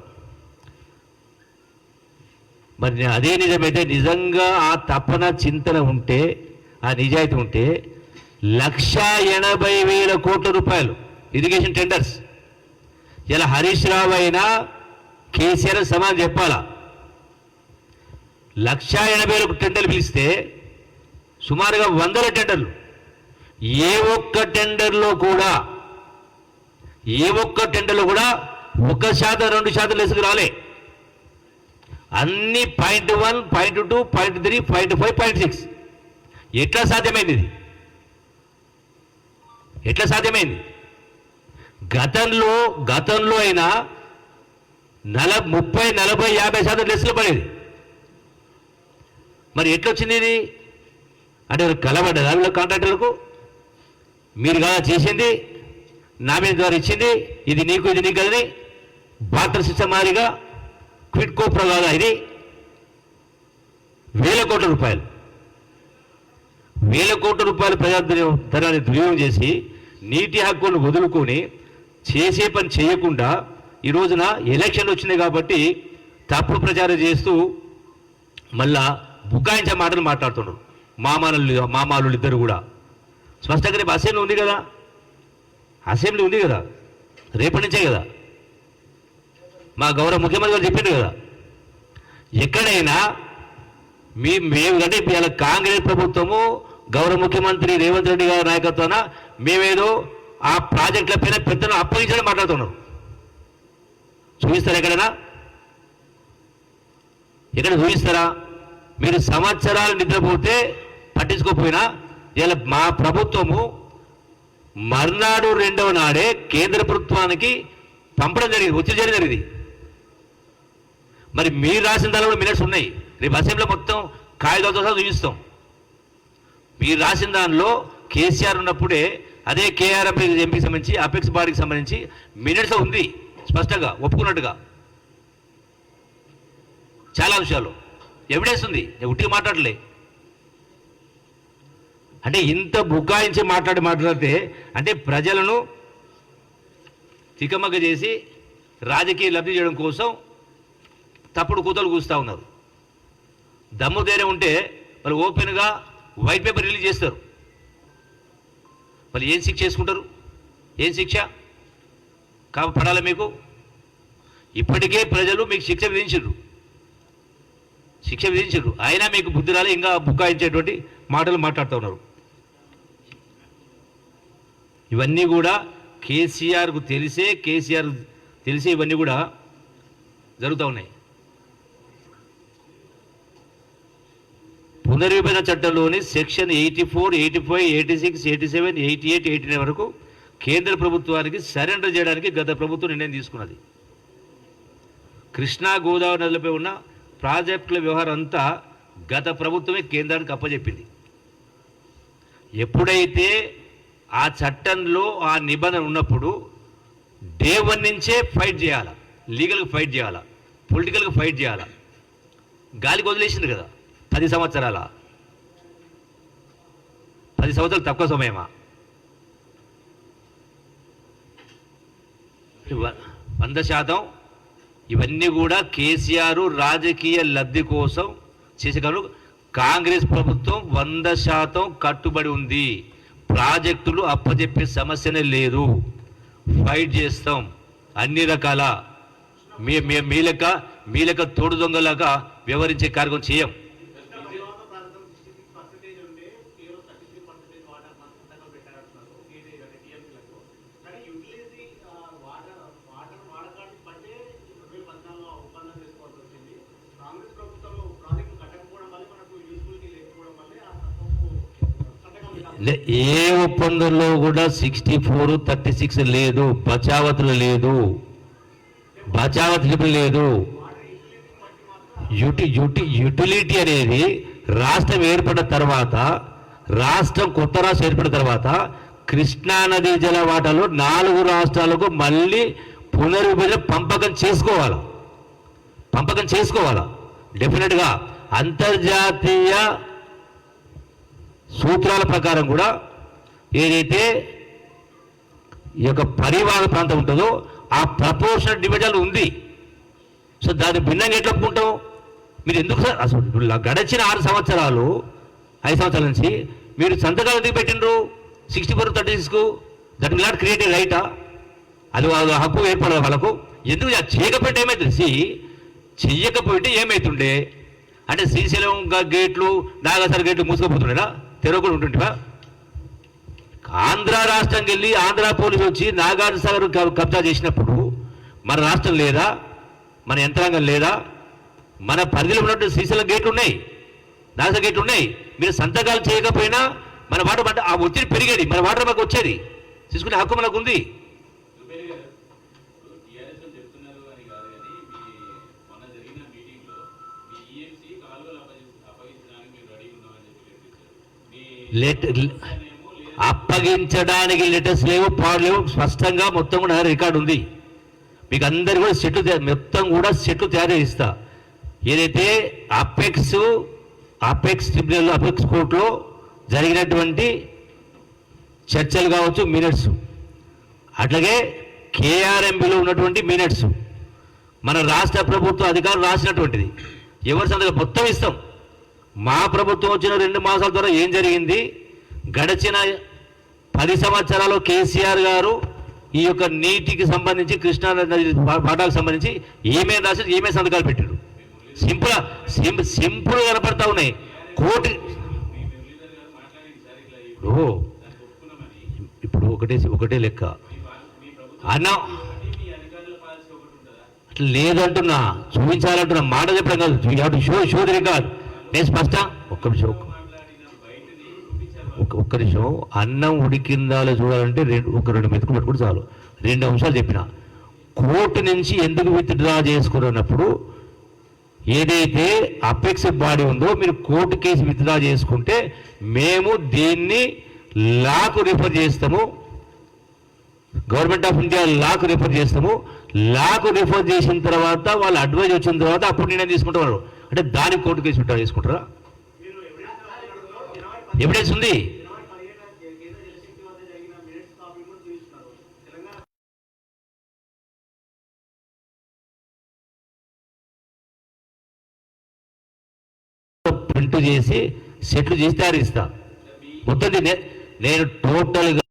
మరి అదే నిజమైతే, నిజంగా ఆ తపన చింతన ఉంటే, ఆ నిజాయితీ ఉంటే 1,80,000 కోట్ల రూపాయలు ఇరిగేషన్ టెండర్స్ ఇలా హరీష్ రావు అయినా కేసీఆర్ సమానం చెప్పాలా. 1,80,000 టెండర్లు పిలిస్తే సుమారుగా 100 టెండర్లు, ఏ ఒక్క టెండర్లో కూడా 1% 2% లెసుకు రాలే. అన్ని 0.1, 0.2, 0.3, 0.5, 0.6. ఎట్లా సాధ్యమైంది ఇది? ఎట్లా సాధ్యమైంది? గతంలో అయినా 30, 40, 50% లెస్సులు పడేది. మరి ఎట్లొచ్చింది ఇది? అంటే కలబడ్డదా వీళ్ళ కాంట్రాక్టర్లకు? మీరు కదా చేసింది, నా మీద ద్వారా ఇచ్చింది, ఇది నీకు ఇది నీకు కదని బాటర్ సిస్టమ్ మాదిరిగా క్విట్ కో ప్రో కాదా ఇది? 1,000 కోట్ల రూపాయలు ప్రజాధనాన్ని దుర్వినియోగం చేసి నీటి హక్కులను వదులుకొని చేసే పని చేయకుండా ఈ రోజున ఎలక్షన్ వచ్చినాయి కాబట్టి తప్పుడు ప్రచారం చేస్తూ మళ్ళా బుకాయించే మాటలు మాట్లాడుతున్నారు. మామాలు ఇద్దరు కూడా స్పష్టంగా రేపు అసెంబ్లీ ఉంది కదా, రేపటి నుంచే కదా మా గౌరవ ముఖ్యమంత్రి గారు చెప్పిండు కదా, ఎక్కడైనా మేము అంటే ఇలా కాంగ్రెస్ ప్రభుత్వము గౌరవ ముఖ్యమంత్రి రేవంత్ రెడ్డి గారి నాయకత్వాన మేమేదో ఆ ప్రాజెక్టుల పైన పెద్దను అప్పగించడం మాట్లాడుతున్నాం. చూపిస్తారా? ఎక్కడ చూపిస్తారా? మీరు సంవత్సరాలు నిద్రపోతే పట్టించుకోకపోయినా ఇలా మా ప్రభుత్వము మర్నాడు 2వ నాడే కేంద్ర ప్రభుత్వానికి పంపడం జరిగింది, ఒత్తిడి చేయడం జరిగింది. మరి మీరు రాసిన దానిలో కూడా మినిట్స్ ఉన్నాయి, రేపు అసెంబ్లీలో మొత్తం కాగితాలతో సహా చూపిస్తాం. మీరు రాసిన దానిలో కేసీఆర్ ఉన్నప్పుడే అదే కేఆర్ఎంపీ ఎంపీకి సంబంధించి అపెక్స్ బాడీకి సంబంధించి మినిట్స్ ఉంది స్పష్టంగా ఒప్పుకున్నట్టుగా చాలా విషయాలు ఎవిడెన్స్ ఉంది. ఉట్టిగా మాట్లాడలే. అంటే ఇంత బుకాయించి మాట్లాడితే అంటే ప్రజలను తికమక చేసి రాజకీయ లబ్ధి చేయడం కోసం తప్పుడు కూతలు కూస్తూ ఉన్నారు. దమ్ము ధైర్యం ఉంటే వాళ్ళు ఓపెన్గా వైట్ పేపర్ రిలీజ్ చేస్తారు. వాళ్ళు ఏం శిక్ష చేసుకుంటారు? ఏం శిక్ష పడాలి మీకు? ఇప్పటికే ప్రజలు మీకు శిక్ష విధించారు, అయినా మీకు బుద్ధి రాలే, ఇంకా బుకాయించేటువంటి మాటలు మాట్లాడుతూ ఉన్నారు. ఇవన్నీ కూడా కేసీఆర్కు తెలిసే ఇవన్నీ కూడా జరుగుతూ ఉన్నాయి. పునర్విభజన చట్టంలోని సెక్షన్ 84, 85, 86, 87, 88, 89 వరకు కేంద్ర ప్రభుత్వానికి సరెండర్ చేయడానికి గత ప్రభుత్వం నిర్ణయం తీసుకున్నది. కృష్ణా గోదావరి నదులపై ఉన్న ప్రాజెక్టుల వ్యవహారం అంతా గత ప్రభుత్వమే కేంద్రానికి అప్పచెప్పింది. ఎప్పుడైతే ఆ చట్టంలో ఆ నిబంధన ఉన్నప్పుడు డే 1 నుంచే ఫైట్ చేయాలా, లీగల్గా ఫైట్ చేయాలా, పొలిటికల్గా ఫైట్ చేయాలా. గాలికి వదిలేసింది కదా 10 సంవత్సరాల, 10 సంవత్సరాలు తక్కువ సమయమా? 100% ఇవన్నీ కూడా కేసీఆర్ రాజకీయ లబ్ధి కోసం చేసే కాంగ్రెస్ ప్రభుత్వం 100% కట్టుబడి ఉంది. ప్రాజెక్టులు అప్పచెప్పే సమస్యనే లేదు. ఫైట్ చేస్తాం అన్ని రకాల. మీ లెక్క తోడు దొంగలాగా వ్యవహరించే కార్యక్రమం చేయం. ఏ ఒప్పందంలో కూడా 64-36 లేదు, బచావతులు లేదు, బచావతులు లేదు. యూటిలిటీ అనేది రాష్ట్రం ఏర్పడిన తర్వాత, రాష్ట్రం కొత్త రాష్ట్రం ఏర్పడిన తర్వాత కృష్ణానదీ జల వాటాలో 4 రాష్ట్రాలకు మళ్ళీ పునర్విభజన పంపకం చేసుకోవాలా. డెఫినెట్గా అంతర్జాతీయ సూత్రాల ప్రకారం కూడా ఏదైతే ఈ యొక్క పరివాహక ప్రాంతం ఉంటుందో ఆ ప్రపోర్షనల్ డివిజన్ ఉంది. సో దాన్ని భిన్నంగా ఎట్లా ఒప్పుకుంటాం? మీరు ఎందుకు సార్ అసలు గడిచిన 5 సంవత్సరాల నుంచి మీరు సంతకాలు ఎందుకు పెట్టినరు 64-36కు? That will not create a రైటా? అది వాళ్ళ హక్కు ఏర్పడదు వాళ్ళకు. ఎందుకు చేయకపోతే ఏమవుతుంది? చెయ్యకపోతే ఏమవుతుండే అంటే శ్రీశైలం గేట్లు, నాగసారి గేట్లు మూసుకుపోతుండేనా? తెరవకుండా ఉంటుంటా? ఆంధ్ర రాష్ట్రంకి వెళ్ళి ఆంధ్ర పోలీసు వచ్చి నాగార్జునసాగర్ కబ్జా చేసినప్పుడు మన రాష్ట్రం లేదా, మన యంత్రాంగం లేదా? మన పరిధిలో ఉన్నట్టు శ్రీశైలం గేట్లు ఉన్నాయి, నాగసాగర్ గేట్లు ఉన్నాయి. మీరు సంతకాలు చేయకపోయినా మన వాటర్ ఆ ఒత్తిడి పెరిగేది, మన వాటర్ మాకు వచ్చేది, తీసుకునే హక్కు మనకు ఉంది. అప్పగించడానికి లెటర్స్ లేవు, పాడు లేవు, స్పష్టంగా మొత్తం కూడా రికార్డు ఉంది. మీకు అందరు కూడా మొత్తం కూడా సెట్లు తయారు చేయిస్తా. ఏదైతే అపెక్స్ ట్రిబ్యునల్, అపెక్స్ కోర్టులో జరిగినటువంటి చర్చలు కావచ్చు, మినిట్స్, అట్లాగే కేఆర్ఎంబిలో ఉన్నటువంటి మినిట్స్, మన రాష్ట్ర ప్రభుత్వ అధికారులు రాసినటువంటిది ఎవరి సంతకం మొత్తం ఇస్తాం. మా ప్రభుత్వం వచ్చిన 2 మాసాల ద్వారా ఏం జరిగింది, గడిచిన 10 సంవత్సరాలు కేసీఆర్ గారు ఈ యొక్క నీటికి సంబంధించి, కృష్ణా నది పాఠాలకు సంబంధించి ఏమేమి రాశారు, ఏమేమి సంతకాలు పెట్టారు, సింపుల్ కనపడతా ఉన్నాయి. కోటి ఇప్పుడు ఒకటే లెక్క అన్న లేదంటున్నా, చూపించాలంటున్నా, మాట చెప్పడం కాదు. షో రికార్డ్ నేను స్పష్టం. ఒక్క నిమిషం అన్నం ఉడికిందాలో చూడాలంటే 2 మెతుకులు పట్టుకుంటే చాలు. 2 అంశాలు చెప్పిన. కోర్టు నుంచి ఎందుకు విత్డ్రా చేసుకున్నప్పుడు ఏదైతే అపెక్స్ బాడీ ఉందో మీరు కోర్టు కేసు విత్డ్రా చేసుకుంటే మేము దీన్ని లాకు రిఫర్ చేస్తాము, గవర్నమెంట్ ఆఫ్ ఇండియా లాకు రిఫర్ చేస్తాము. లాకు రిఫర్ చేసిన తర్వాత వాళ్ళ అడ్వైజ్ వచ్చిన తర్వాత అప్పుడు నిర్ణయం తీసుకుంటారు. అంటే దానికి కోర్టు కేసు విత్డ్రా చేసుకుంటారా? ఎవిడెన్స్ ఉంది. ప్రింట్ చేసి సెట్లు చేసి తయారు ఇస్తా. మొత్తం నేను టోటల్గా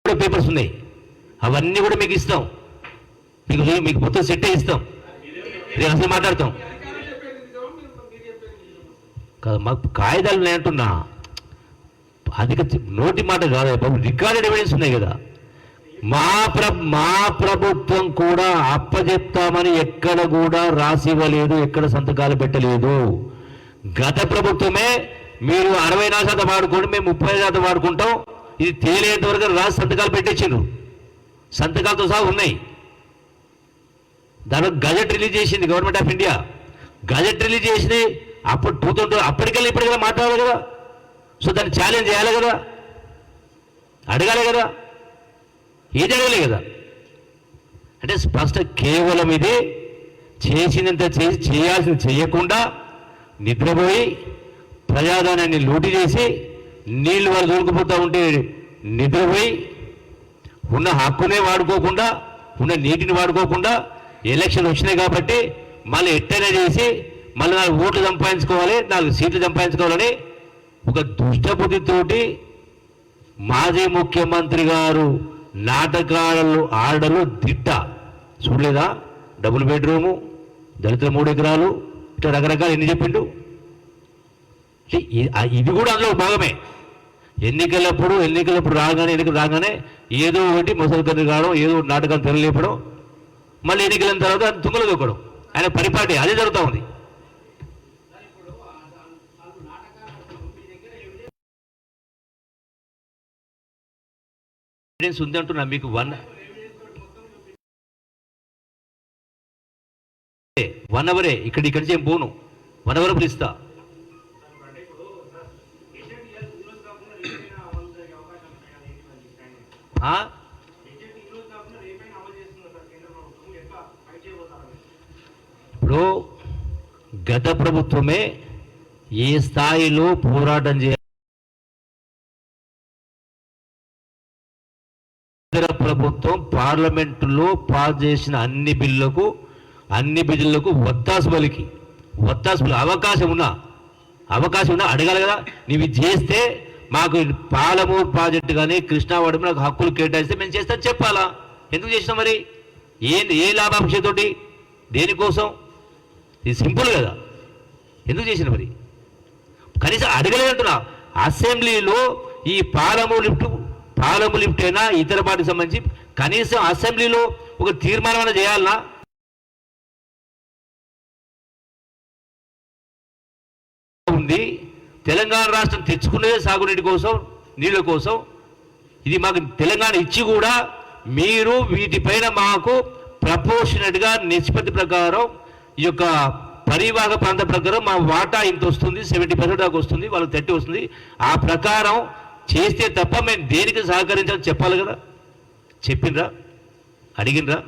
పేపర్స్ ఉన్నాయి, అవన్నీ కూడా మీకు ఇస్తాం. మీకు మొత్తం సెట్టే ఇస్తాం. అసలు మాట్లాడతాం కదా, మాకు కాగితాలు నేను అంటున్నా, అధిక నోటి మాట కాదు బాబు, రికార్డెడ్ ఎవిడెన్స్ ఉన్నాయి కదా. మా ప్రభుత్వం కూడా అప్పచెప్తామని ఎక్కడ కూడా రాసివ్వలేదు, ఎక్కడ సంతకాలు పెట్టలేదు. గత ప్రభుత్వమే మీరు 64% వాడుకోండి, మేము 30% వాడుకుంటాం, ఇది తేలేంత వరకు రాసి సంతకాలు పెట్టించారు. సంతకాలతో సహా ఉన్నాయి. దానిలో గజెట్ రిలీజ్ చేసింది government of India. Gazette release చేసింది అప్పుడు 2000 అప్పటికల్లా ఇప్పటికల్లా మాట్లాడాలి కదా. సో దాన్ని ఛాలెంజ్ చేయాలి కదా, అడగాలి కదా, ఏది అడగలే కదా. అంటే స్పష్ట కేవలం ఇది చేసినంత చేయాల్సింది చేయకుండా నిద్రపోయి ప్రజాధనాన్ని లూటి చేసి నీళ్లు వాళ్ళు దొరికిపోతూ ఉంటే నిద్రపోయి ఉన్న హక్కునే వాడుకోకుండా, ఉన్న నీటిని వాడుకోకుండా, ఎలక్షన్ వచ్చినాయి కాబట్టి మళ్ళీ ఎట్టైనా చేసి మళ్ళీ 4 ఓట్లు సంపాదించుకోవాలి, 4 సీట్లు సంపాదించుకోవాలని ఒక దుష్టబుద్ధితోటి మాజీ ముఖ్యమంత్రి గారు నాటకాలు ఆడలు దిట్ట. చూడలేదా? డబుల్ బెడ్రూము, దళితుల 3 ఎకరాలు, ఇట్లా రకరకాలు ఎన్ని చెప్పిండు. ఇది కూడా అందులో భాగమే. ఎన్నికలప్పుడు రాగానే ఏదో ఒకటి ముసలి కన్ను కావడం, ఏదో నాటకాలు తెరలేపడం, మళ్ళీ ఎన్నికల తర్వాత తుంగలు దొక్కడం. ఆయన పరిపాటి అదే జరుగుతూ ఉంది. ఎవిడెన్స్ ఉంది అంటున్నా మీకు 1 అవరే ఇక్కడి నుంచి ఏం పోను 1 అవర్ పిలుస్తా. ఇప్పుడు గత ప్రభుత్వమే ఏ స్థాయిలో పోరాటం చేయాలి, ప్రభుత్వం పార్లమెంటులో పాస్ చేసిన అన్ని బిల్లులకు వత్తాసు పలికి అవకాశం ఉన్నా అడగాలి కదా. నీవు చేస్తే మాకు పాలమూరు ప్రాజెక్టు కానీ కృష్ణావాడి నాకు హక్కులు కేటాయిస్తే మేము చేస్తాను చెప్పాలా? ఎందుకు చేసినాం మరి? ఏ లాభాంశతోటి, దేనికోసం? ఇది సింపుల్ కదా. ఎందుకు చేసిన మరి? కనీసం అడగలేదంటున్నా. అసెంబ్లీలో ఈ పాలమూరు లిఫ్ట్ అయినా ఇతర పార్టీకి సంబంధించి కనీసం అసెంబ్లీలో ఒక తీర్మానం చేయాలన్నా? ఉంది తెలంగాణ రాష్ట్రం తెచ్చుకునేదే సాగునీటి కోసం, నీళ్ళ కోసం. ఇది మాకు తెలంగాణ ఇచ్చి కూడా మీరు వీటిపైన మాకు ప్రపోర్షనట్గా నిష్పత్తి ప్రకారం ఈ యొక్క పరివాహక ప్రాంత ప్రకారం మా వాటా ఇంత వస్తుంది, 70% దాకా వస్తుంది, వాళ్ళకి 30 వస్తుంది. ఆ ప్రకారం చేస్తే తప్ప మేము దేనికి సహకరించాలని చెప్పాలి కదా. చెప్పిండ్రా? అడిగినరా?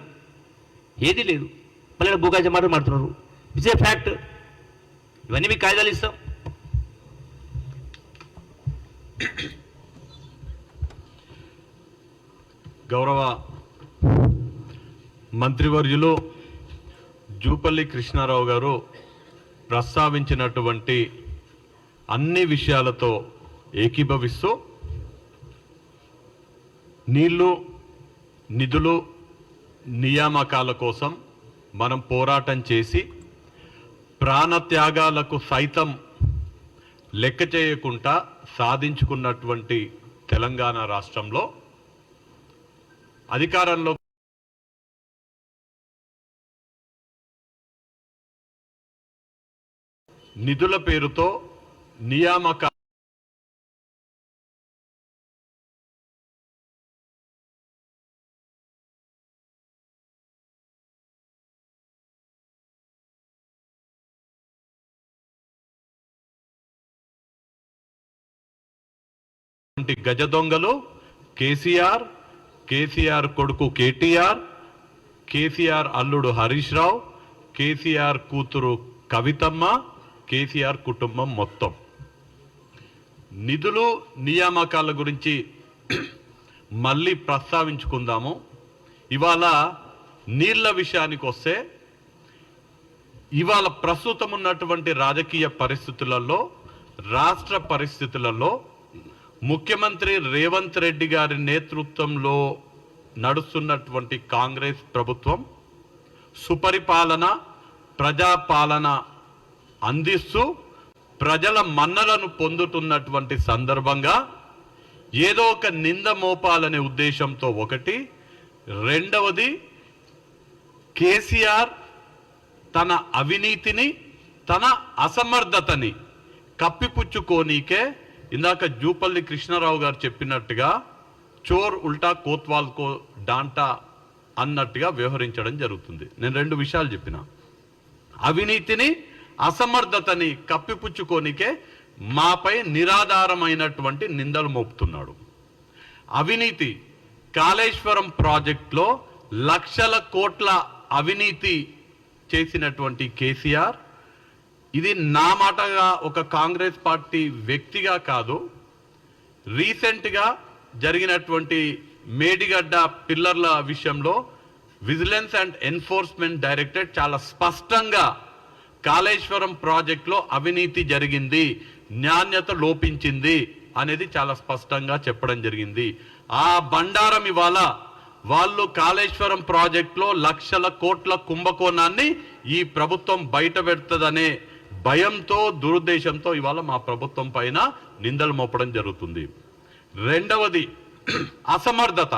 ఏది లేదు. మళ్ళీ బుకాజ మాట మాడుతున్నారు. It's a fact. ఇవన్నీ మీకు కాయిదాలు ఇస్తాం. గౌరవ మంత్రివర్యులు జూపల్లి కృష్ణారావు గారు ప్రస్తావించినటువంటి అన్ని విషయాలతో ఏకీభవిస్తూ నీళ్లు, నిధులు, నియామకాల కోసం మనం పోరాటం చేసి ప్రాణత్యాగాలకు సైతం లెక్క చేయకుండా సాధించుకున్నటువంటి తెలంగాణ రాష్ట్రంలో అధికారంలో నిధుల పేరుతో నియామక గజ దొంగలు కేసీఆర్ కొడుకు కేసీఆర్ అల్లుడు హరీష్ రావు, కేసీఆర్ కూతురు కవితమ్మ, కేసీఆర్ కుటుంబం మొత్తం. నిధులు, నియామకాల గురించి మళ్ళీ ప్రస్తావించుకుందాము. ఇవాళ నీళ్ల విషయానికి వస్తే, ఇవాళ ప్రస్తుతం ఉన్నటువంటి రాజకీయ పరిస్థితులలో, రాష్ట్ర పరిస్థితులలో ముఖ్యమంత్రి రేవంత్ రెడ్డి గారి నేతృత్వంలో నడుస్తున్నటువంటి కాంగ్రెస్ ప్రభుత్వం సుపరిపాలన, ప్రజాపాలన అందిస్తూ ప్రజల మన్నలను పొందుతున్నటువంటి సందర్భంగా ఏదో ఒక నింద మోపాలనే ఉద్దేశంతో ఒకటి, రెండవది కేసీఆర్ తన అవినీతిని, తన అసమర్థతని కప్పిపుచ్చుకోనీకే ఇందాక జూపల్లి కృష్ణారావు గారు చెప్పినట్టుగా చోర్ ఉల్టా కోత్వాల్ కో డాంటా అన్నట్టుగా వ్యవహరించడం జరుగుతుంది. నేను 2 విషయాలు చెప్పిన. అవినీతిని, అసమర్థతని కప్పిపుచ్చుకోనికే మాపై నిరాధారమైనటువంటి నిందలు మోపుతున్నాడు. అవినీతి, కాళేశ్వరం ప్రాజెక్టులో లక్షల కోట్ల అవినీతి చేసినటువంటి కేసీఆర్, ఇది నా మాటగా ఒక కాంగ్రెస్ పార్టీ వ్యక్తిగా కాదు, రీసెంట్గా జరిగినటువంటి మేడిగడ్డ పిల్లర్ల విషయంలో విజిలెన్స్ అండ్ ఎన్ఫోర్స్మెంట్ డైరెక్టరేట్ చాలా స్పష్టంగా కాళేశ్వరం ప్రాజెక్టులో అవినీతి జరిగింది, నాణ్యత లోపించింది అనేది చాలా స్పష్టంగా చెప్పడం జరిగింది. ఆ బండారం ఇవాళ వాళ్ళు కాళేశ్వరం ప్రాజెక్టులో లక్షల కోట్ల కుంభకోణాన్ని ఈ ప్రభుత్వం బయట పెడుతుందనే భయంతో, దురుద్దేశంతో ఇవాళ మా ప్రభుత్వం పైన నిందలు మోపడం జరుగుతుంది. రెండవది అసమర్థత.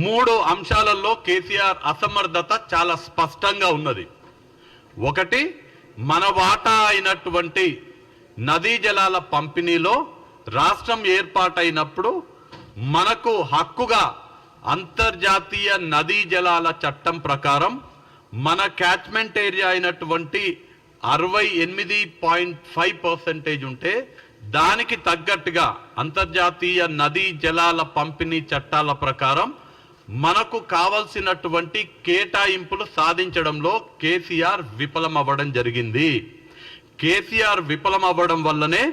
3 అంశాలలో కేసీఆర్ అసమర్థత చాలా స్పష్టంగా ఉన్నది. ఒకటి, మన వాటా అయినటువంటి నదీ జలాల పంపిణీలో రాష్ట్రం ఏర్పాటైనప్పుడు మనకు హక్కుగా అంతర్జాతీయ నదీ జలాల చట్టం ప్రకారం మన క్యాచ్మెంట్ ఏరియా అయినటువంటి 68.5% ఉంటే దానికి తగ్గట్టుగా అంతర్జాతీయ నదీ జలాల పంపిణీ చట్టాల ప్రకారం మనకు కావలసినటువంటి కేటాయింపులు సాధించడంలో కేసీఆర్ విఫలమవ్వడం జరిగింది. కేసీఆర్ విఫలమవ్వడం వల్లనే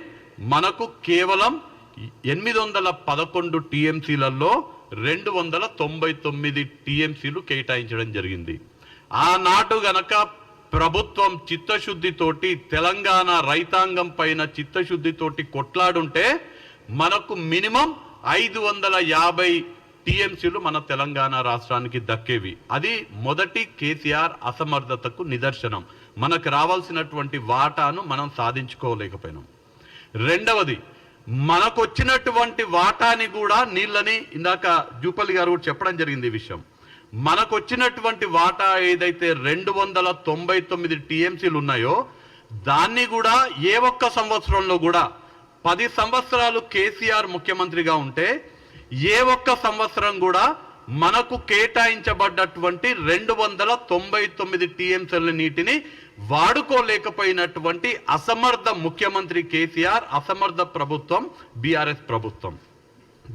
మనకు కేవలం 811 టీఎంసీలలో 299 టీఎంసీలు కేటాయించడం జరిగింది. ఆనాడు గనక ప్రభుత్వం చిత్తశుద్ధితోటి తెలంగాణ రైతాంగం పైన చిత్తశుద్ధితోటి కొట్లాడుంటే మనకు మినిమం 550 టీఎంసీలు మన తెలంగాణ రాష్ట్రానికి దక్కేవి. అది మొదటి కేసీఆర్ అసమర్థతకు నిదర్శనం. మనకు రావాల్సినటువంటి వాటాను మనం సాధించుకోలేకపోయినాం. రెండవది, మనకు వచ్చినటువంటి వాటాని కూడా నీళ్ళని ఇందాక జూపల్లి గారు కూడా చెప్పడం జరిగింది ఈ విషయం. మనకు వచ్చినటువంటి వాటా ఏదైతే 299 టీఎంసీలు ఉన్నాయో దాన్ని కూడా ఏ ఒక్క సంవత్సరంలో కూడా 10 సంవత్సరాలు కేసీఆర్ ముఖ్యమంత్రిగా ఉంటే ఏ ఒక్క సంవత్సరం కూడా మనకు కేటాయించబడ్డటువంటి 299 టీఎంసీల నీటిని వాడుకోలేకపోయినటువంటి అసమర్థ ముఖ్యమంత్రి కేసీఆర్, అసమర్థ ప్రభుత్వం బీఆర్ఎస్ ప్రభుత్వం.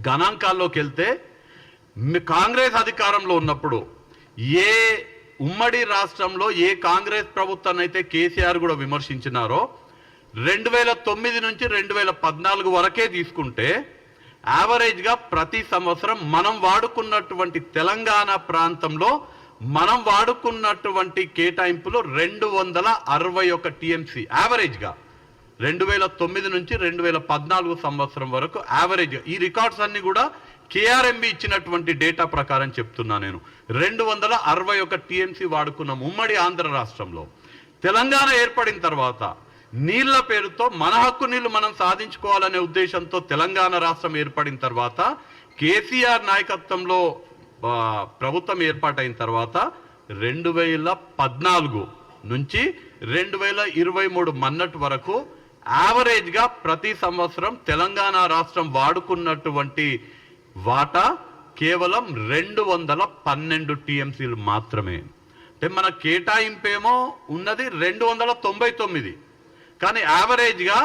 గణాంకాల్లోకి వెళ్తే కాంగ్రెస్ అధికారంలో ఉన్నప్పుడు ఏ ఉమ్మడి రాష్ట్రంలో ఏ కాంగ్రెస్ ప్రభుత్వాన్ని అయితే కేసీఆర్ కూడా విమర్శించినారో 2009 నుంచి 2014 వరకే తీసుకుంటే యావరేజ్గా ప్రతి సంవత్సరం మనం వాడుకున్నటువంటి తెలంగాణ ప్రాంతంలో మనం వాడుకున్నటువంటి కేటాయింపులు 261 టీఎంసీ యావరేజ్గా 2009 నుంచి 2014 సంవత్సరం వరకు యావరేజ్గా. ఈ రికార్డ్స్ అన్ని కూడా కేఆర్ఎంబి ఇచ్చినటువంటి డేటా ప్రకారం చెప్తున్నా నేను. 261 టీఎంసీ వాడుకున్నాం ఉమ్మడి ఆంధ్ర రాష్ట్రంలో. తెలంగాణ ఏర్పడిన తర్వాత నీళ్ల పేరుతో మన హక్కు నీళ్లు మనం సాధించుకోవాలనే ఉద్దేశంతో తెలంగాణ రాష్ట్రం ఏర్పడిన తర్వాత కేసీఆర్ నాయకత్వంలో ప్రభుత్వం ఏర్పాటైన తర్వాత 2014 నుంచి 2023 మన్నటి వరకు యావరేజ్గా ప్రతి సంవత్సరం తెలంగాణ రాష్ట్రం వాడుకున్నటువంటి వాటా కేవలం 212 టీఎంసీలు మాత్రమే. అంటే మన కేటాయింపేమో ఉన్నది 299, కానీ యావరేజ్గా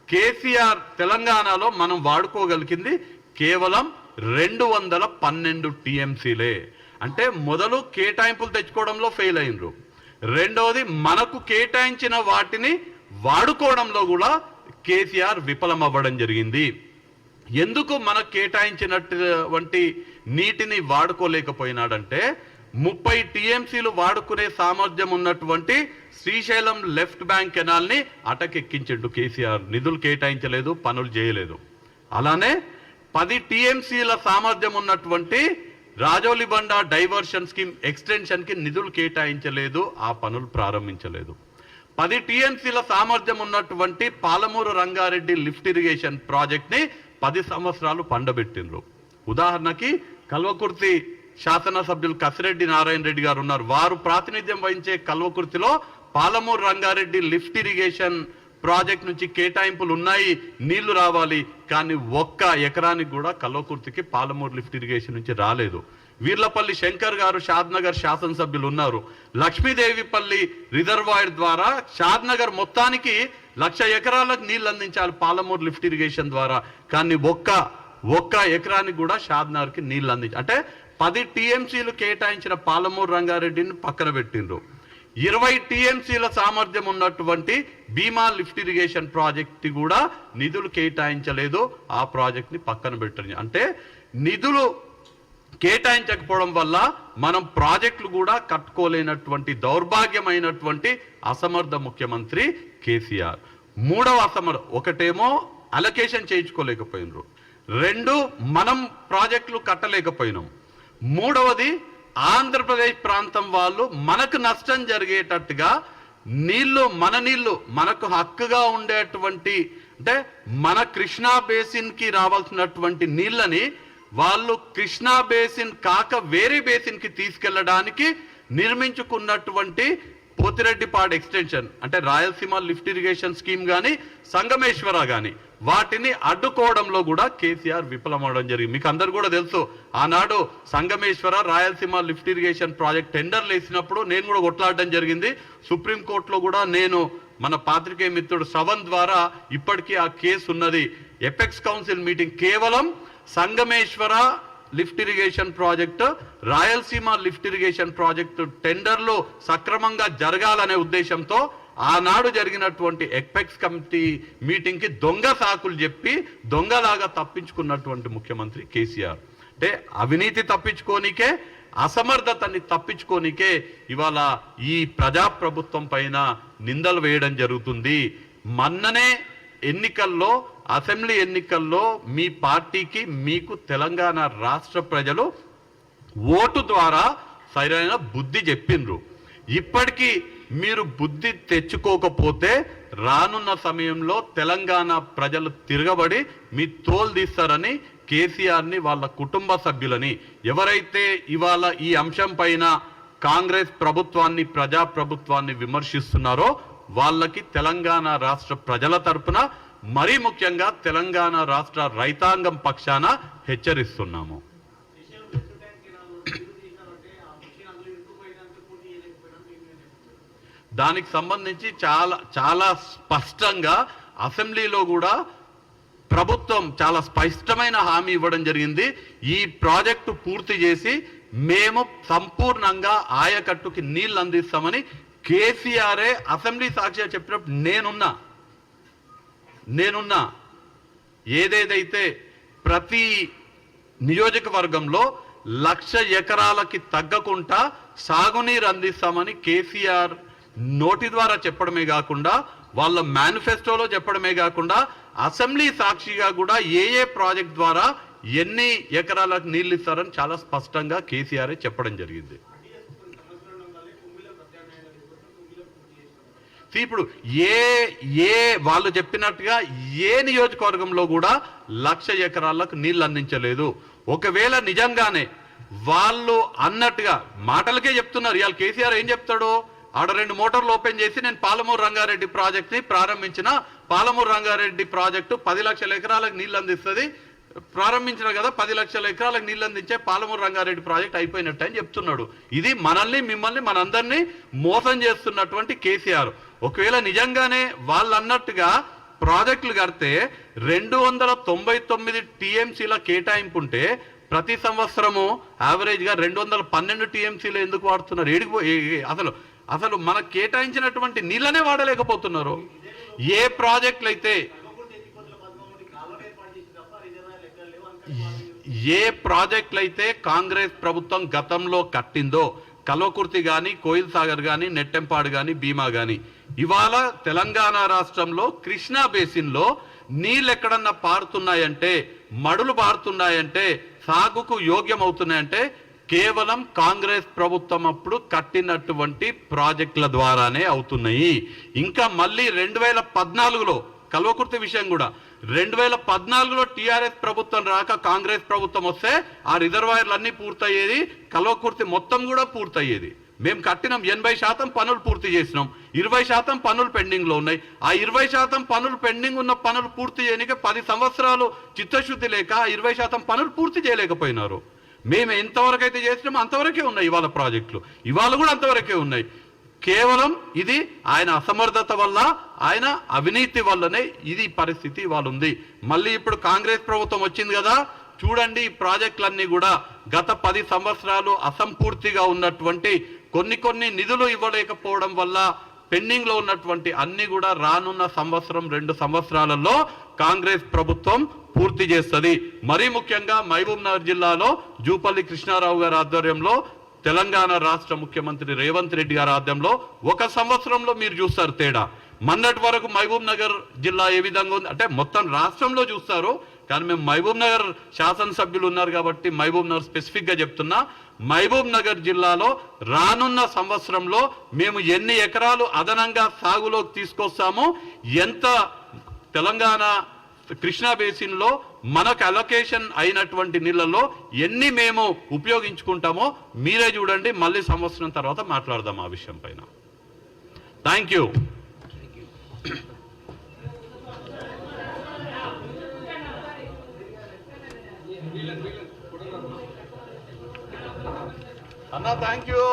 కేసీఆర్ తెలంగాణలో మనం వాడుకోగలిగింది కేవలం 212 టీఎంసీలే. అంటే మొదలు కేటాయింపులు తెచ్చుకోవడంలో ఫెయిల్ అయినరు. రెండవది, మనకు కేటాయించిన వాటిని వాడుకోవడంలో కూడా కేసీఆర్ విఫలమవ్వడం జరిగింది. ఎందుకు మనకు కేటాయించినటువంటి నీటిని వాడుకోలేకపోయినాడంటే 30 టీఎంసీలు వాడుకునే సామర్థ్యం ఉన్నటువంటి శ్రీశైలం లెఫ్ట్ బ్యాంక్ కెనాల్ని అటకెక్కించిండు కేసీఆర్. నిధులు కేటాయించలేదు, పనులు చేయలేదు. అలానే 10 టీఎంసీల సామర్థ్యం ఉన్నటువంటి రాజోలిబండ డైవర్షన్ స్కీమ్ ఎక్స్టెన్షన్ కి నిధులు కేటాయించలేదు, ఆ పనులు ప్రారంభించలేదు. 10 టీఎంసీల సామర్థ్యం ఉన్నటువంటి Palamuru Rangareddy lift irrigation project ని 10 సంవత్సరాలు పండబెట్టిండ్రు. ఉదాహరణకి కల్వకుర్తి శాసనసభ్యులు కసిరెడ్డి నారాయణ రెడ్డి గారు ఉన్నారు. వారు ప్రాతినిధ్యం వహించే కల్వకుర్తిలో Palamuru Rangareddy lift irrigation project నుంచి కేటాయింపులు ఉన్నాయి, నీళ్లు రావాలి, కానీ 1 ఎకరానికి కూడా కల్వకుర్తికి పాలమూరు లిఫ్ట్ ఇరిగేషన్ నుంచి రాలేదు. వీర్లపల్లి శంకర్ గారు షాద్నగర్ శాసనసభ్యులు ఉన్నారు. లక్ష్మీదేవిపల్లి రిజర్వాయర్ ద్వారా షాద్నగర్ మొత్తానికి 1,00,000 ఎకరాలకు నీళ్లు అందించాలి పాలమూరు లిఫ్ట్ ఇరిగేషన్ ద్వారా, కానీ ఒక్క ఎకరానికి కూడా షాద్నగర్కి నీళ్లు అందించాలి. అంటే 10 టీఎంసీలు కేటాయించిన పాలమూరు రంగారెడ్డిని పక్కన పెట్టిండ్రు. 20 టీఎంసీల సామర్థ్యం ఉన్నటువంటి భీమా లిఫ్ట్ ఇరిగేషన్ ప్రాజెక్ట్ కూడా నిధులు కేటాయించలేదు, ఆ ప్రాజెక్ట్ ని పక్కన పెట్టింది. అంటే నిధులు కేటాయించకపోవడం వల్ల మనం ప్రాజెక్టులు కూడా కట్టుకోలేనటువంటి దౌర్భాగ్యమైనటువంటి అసమర్థ ముఖ్యమంత్రి కేసీఆర్. మూడవ ఒకటేమో అలొకేషన్ చేయించుకోలేకపోయినరు, 2 మనం ప్రాజెక్టులు కట్టలేకపోయినాం, మూడవది ఆంధ్రప్రదేశ్ ప్రాంతం వాళ్ళు మనకు నష్టం జరిగేటట్టుగా మన నీళ్లు మనకు హక్కుగా ఉండేటువంటి, అంటే మన కృష్ణా బేసిన్ కి రావాల్సినటువంటి నీళ్ళని వాళ్ళు కృష్ణా బేసిన్ కాక వేరే బేసిన్ కి తీసుకెళ్లడానికి నిర్మించుకున్నటువంటి పోతిరెడ్డిపాడు ఎక్స్టెన్షన్ అంటే రాయలసీమ లిఫ్ట్ ఇరిగేషన్ స్కీమ్ కానీ సంగమేశ్వర కానీ వాటిని అడ్డుకోవడంలో కూడా కేసీఆర్ విఫలమవడం జరిగింది. మీకు అందరు కూడా తెలుసు, ఆనాడు Sangameswara Rayalaseema lift irrigation project టెండర్లు వేసినప్పుడు నేను కూడా కొట్లాడడం జరిగింది. సుప్రీంకోర్టులో కూడా నేను మన పాత్రికేయ మిత్రుడు శ్రవణ్ ద్వారా ఇప్పటికీ ఆ కేసు ఉన్నది. ఎపెక్స్ కౌన్సిల్ మీటింగ్ కేవలం Sangameswara lift irrigation project Rayalaseema lift irrigation project టెండర్లు సక్రమంగా జరగాలనే ఉద్దేశంతో ఆనాడు జరిగినటువంటి ఎపెక్స్ కమిటీ మీటింగ్ కి దొంగ సాకులు చెప్పి దొంగలాగా తప్పించుకున్నటువంటి ముఖ్యమంత్రి కేసీఆర్. అంటే అవినీతి తప్పించుకోనికే, అసమర్థతని తప్పించుకోనికే ఇవాళ ఈ ప్రజాప్రభుత్వం పైన నిందలు వేయడం జరుగుతుంది. మొన్ననే ఎన్నికల్లో, అసెంబ్లీ ఎన్నికల్లో మీ పార్టీకి మీకు తెలంగాణ రాష్ట్ర ప్రజలు ఓటు ద్వారా సరైన బుద్ధి చెప్పిండ్రు. ఇప్పటికీ మీరు బుద్ధి తెచ్చుకోకపోతే రానున్న సమయంలో తెలంగాణ ప్రజలు తిరగబడి మీ తోలు తీస్తారని కేసీఆర్ని, వాళ్ళ కుటుంబ సభ్యులని, ఎవరైతే ఇవాళ ఈ అంశం పైన కాంగ్రెస్ ప్రభుత్వాన్ని, ప్రజాప్రభుత్వాన్ని విమర్శిస్తున్నారో వాళ్ళకి తెలంగాణ రాష్ట్ర ప్రజల తరపున, మరీ ముఖ్యంగా తెలంగాణ రాష్ట్ర రైతాంగం పక్షాన హెచ్చరిస్తున్నాము. దానికి సంబంధించి చాలా స్పష్టంగా అసెంబ్లీలో కూడా ప్రభుత్వం చాలా స్పష్టమైన హామీ ఇవ్వడం జరిగింది. ఈ ప్రాజెక్టు పూర్తి చేసి మేము సంపూర్ణంగా ఆయకట్టుకి నీళ్లు అందిస్తామని కేసీఆరే అసెంబ్లీ సాక్షిగా చెప్పినప్పుడు నేనున్నా ఏదేదైతే ప్రతి నియోజకవర్గంలో 1,00,000 ఎకరాలకి తగ్గకుండా సాగునీరు అందిస్తామని కేసీఆర్ నోటి ద్వారా చెప్పడమే కాకుండా, వాళ్ళ మేనిఫెస్టోలో చెప్పడమే కాకుండా, అసెంబ్లీ సాక్షిగా కూడా ఏ ప్రాజెక్ట్ ద్వారా ఎన్ని ఎకరాలకు నీళ్లు ఇస్తారని చాలా స్పష్టంగా కేసీఆర్ చెప్పడం జరిగింది. ఇప్పుడు వాళ్ళు చెప్పినట్టుగా ఏ నియోజకవర్గంలో కూడా 1,00,000 ఎకరాలకు నీళ్లు అందించలేదు. ఒకవేళ నిజంగానే వాళ్ళు అన్నట్టుగా మాటలకే చెప్తున్నారు, ఇవాళ కేసీఆర్ ఏం చెప్తాడు, ఆడ 2 మోటార్లు ఓపెన్ చేసి నేను పాలమూరు రంగారెడ్డి ప్రాజెక్ట్ ని ప్రారంభించిన, పాలమూరు రంగారెడ్డి ప్రాజెక్టు 10,00,000 ఎకరాలకు నీళ్లు అందిస్తుంది, ప్రారంభించిన కదా 10,00,000 ఎకరాలకు నీళ్లు అందించే పాలమూరు రంగారెడ్డి ప్రాజెక్ట్ అయిపోయినట్టు అని చెప్తున్నాడు. ఇది మనల్ని, మిమ్మల్ని, మనందరినీ మోసం చేస్తున్నటువంటి కేసీఆర్. ఒకవేళ నిజంగానే వాళ్ళు అన్నట్టుగా ప్రాజెక్టులు కడితే 299 టీఎంసీల కేటాయింపు ఉంటే ప్రతి సంవత్సరము యావరేజ్ గా 212 టీఎంసీలు ఎందుకు వాడుతున్నారు? అసలు మనకు కేటాయించినటువంటి నీళ్ళనే వాడలేకపోతున్నారు. ఏ ప్రాజెక్టులు అయితే కాంగ్రెస్ ప్రభుత్వం గతంలో కట్టిందో, కల్వకుర్తి కానీ, కోయిల్ సాగర్ కానీ, నెట్టెంపాడు కానీ, భీమా కానీ, ఇవాళ తెలంగాణ రాష్ట్రంలో కృష్ణా బేసిన్లో నీళ్ళు ఎక్కడన్నా పారుతున్నాయంటే, మడులు పారుతున్నాయంటే, సాగుకు యోగ్యం అవుతున్నాయంటే కేవలం కాంగ్రెస్ ప్రభుత్వం అప్పుడు కట్టినటువంటి ప్రాజెక్టుల ద్వారానే అవుతున్నాయి. ఇంకా మళ్ళీ 2014లో కల్వకుర్తి విషయం కూడా 2014లో టీఆర్ఎస్ ప్రభుత్వం రాక కాంగ్రెస్ ప్రభుత్వం వస్తే ఆ రిజర్వాయర్లు అన్ని పూర్తయ్యేది, కల్వకుర్తి మొత్తం కూడా పూర్తయ్యేది. మేము కట్టినాం 80% పనులు పూర్తి చేసినాం, 20% పనులు పెండింగ్ లో ఉన్నాయి. ఆ 20% పనులు పెండింగ్ ఉన్న పనులు పూర్తి చేయడానికి 10 సంవత్సరాలు చిత్తశుద్ధి లేక 20% పనులు పూర్తి చేయలేకపోయినారు. మేము ఎంతవరకు అయితే చేసినామో అంతవరకే ఉన్నాయి ఇవాళ ప్రాజెక్టులు, ఇవాళ కూడా అంతవరకే ఉన్నాయి. కేవలం ఇది ఆయన అసమర్థత వల్ల, ఆయన అవినీతి వల్లనే ఇది పరిస్థితి ఇవాళ ఉంది. మళ్ళీ ఇప్పుడు కాంగ్రెస్ ప్రభుత్వం వచ్చింది కదా, చూడండి ఈ ప్రాజెక్టులన్నీ కూడా గత 10 సంవత్సరాలు అసంపూర్తిగా ఉన్నటువంటి కొన్ని నిధులు ఇవ్వలేకపోవడం వల్ల పెండింగ్ లో ఉన్నటువంటి అన్ని కూడా రానున్న సంవత్సరం 2 సంవత్సరాలలో కాంగ్రెస్ ప్రభుత్వం పూర్తి చేస్తుంది. మరీ ముఖ్యంగా మహబూబ్ నగర్ జిల్లాలో జూపల్లి కృష్ణారావు గారి ఆధ్వర్యంలో, తెలంగాణ రాష్ట్ర ముఖ్యమంత్రి రేవంత్ రెడ్డి గారి ఆధ్వర్యంలో 1 సంవత్సరంలో మీరు చూస్తారు తేడా. మొన్నటి వరకు మహబూబ్ నగర్ జిల్లా ఏ విధంగా ఉంది అంటే మొత్తం రాష్ట్రంలో చూస్తారు, కానీ మేము మహబూబ్ నగర్ శాసనసభ్యులు ఉన్నారు కాబట్టి మహబూబ్ నగర్ స్పెసిఫిక్ గా చెప్తున్నా. మహబూబ్ నగర్ జిల్లాలో రానున్న సంవత్సరంలో మేము ఎన్ని ఎకరాలు అదనంగా సాగులోకి తీసుకొస్తామో, ఎంత తెలంగాణ కృష్ణా బేసిన్ లో మనకు అలొకేషన్ అయినటువంటి నీళ్లలో ఎన్ని మేము ఉపయోగించుకుంటామో మీరే చూడండి. మళ్ళీ సంవత్సరం తర్వాత మాట్లాడదాం ఆ విషయం పైన. Thank you. అన్నా థ్యాంక్ యూ.